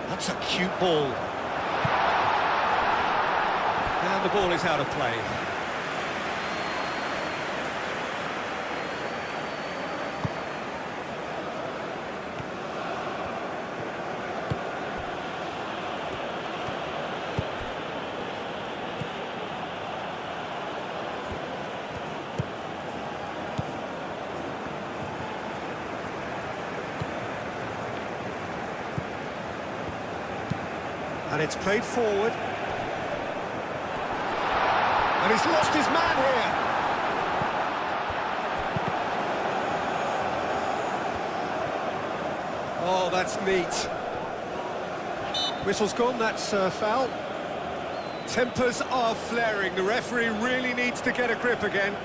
S2: That's a cute ball. And the ball is out of play. And it's played forward. And he's lost his man here. that's neat. Whistle's gone, that's foul. Tempers are flaring. The referee really needs to get a grip again.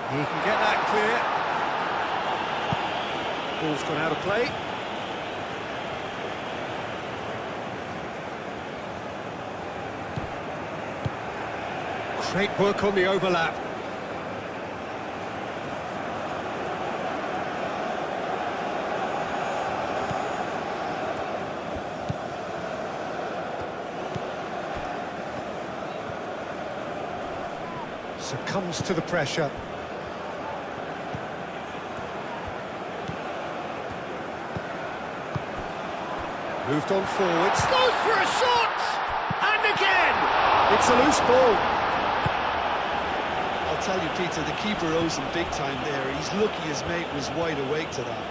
S2: He can get that clear. Ball's gone out of play. Great work on the overlap. Succumbs to the pressure. Moved on forwards. Goes for a shot! And again!
S3: It's a loose ball. I'll tell you, Peter, the keeper owes him big time there. He's lucky his mate was wide awake to that.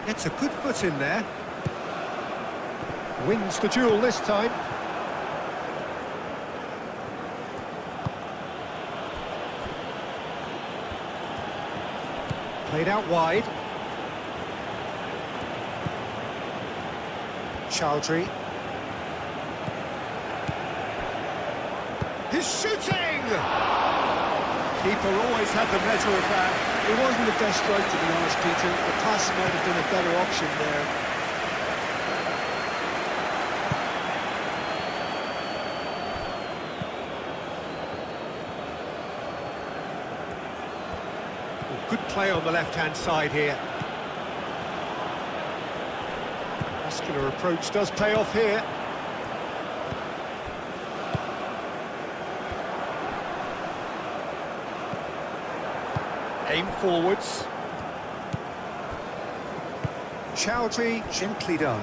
S2: Gets a good foot in there. Wins the duel this time. Played out wide. Chowdhury. He's shooting! Keeper always had the measure of that.
S3: It wasn't the best strike, to be honest, Peter. The pass might have been a better option there.
S2: Good play on the left-hand side here. Muscular approach does pay off here. Aim forwards. Chowdhury, gently done.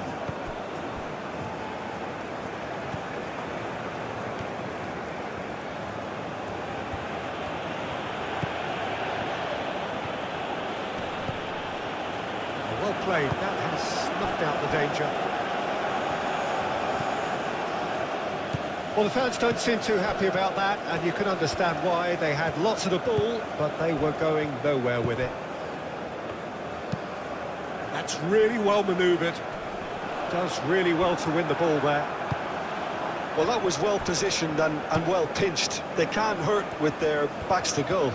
S2: Well played, that has snuffed out the danger. Well, the fans don't seem too happy about that, and you can understand why. They had lots of the ball, but they were going nowhere with it. That's really well manoeuvred. Does really well to win the ball there.
S3: Well, that was well positioned and well pinched. They can't hurt with their backs to goal.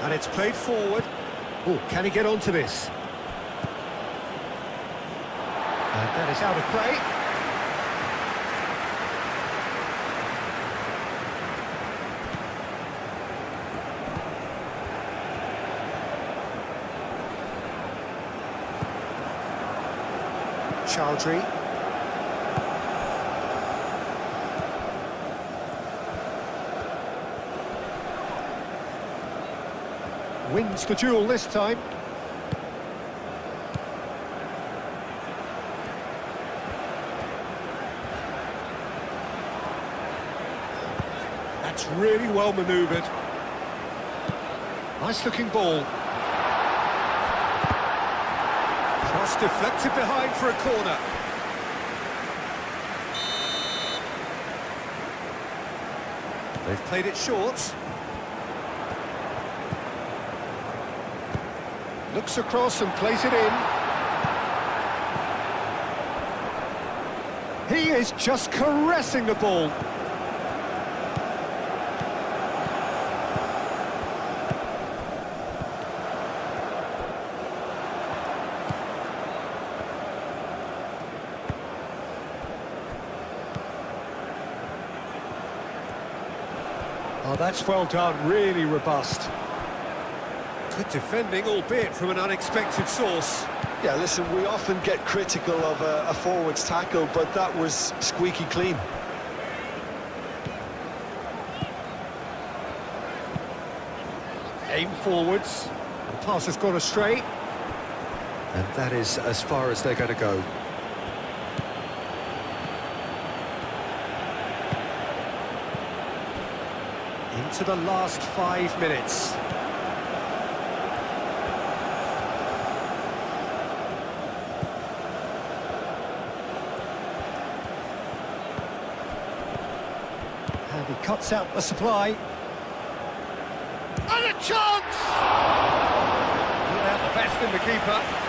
S2: And it's played forward. Oh, can he get onto this? And that is out of play. Chowdhury. Wins the duel this time. That's really well manoeuvred. Nice looking ball. Cross deflected behind for a corner. They've played it short. Looks across and plays it in. He is just caressing the ball. Oh, that's well done, really robust. Good defending, albeit from an unexpected source.
S3: Yeah, listen, we often get critical of a forward's tackle, but that was squeaky clean.
S2: Aim forwards. The pass has gone astray. And that is as far as they're going to go. Into the last 5 minutes. And he cuts out the supply. And a chance! Without the best in the keeper.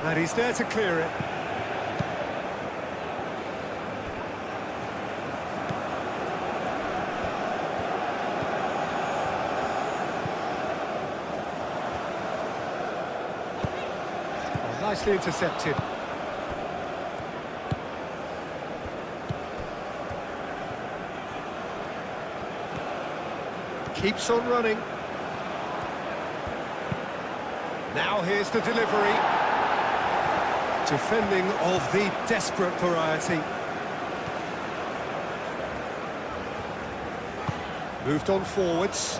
S2: And he's there to clear it. Oh, nicely intercepted. Keeps on running. Now here's the delivery. Defending of the desperate variety. Moved on forwards.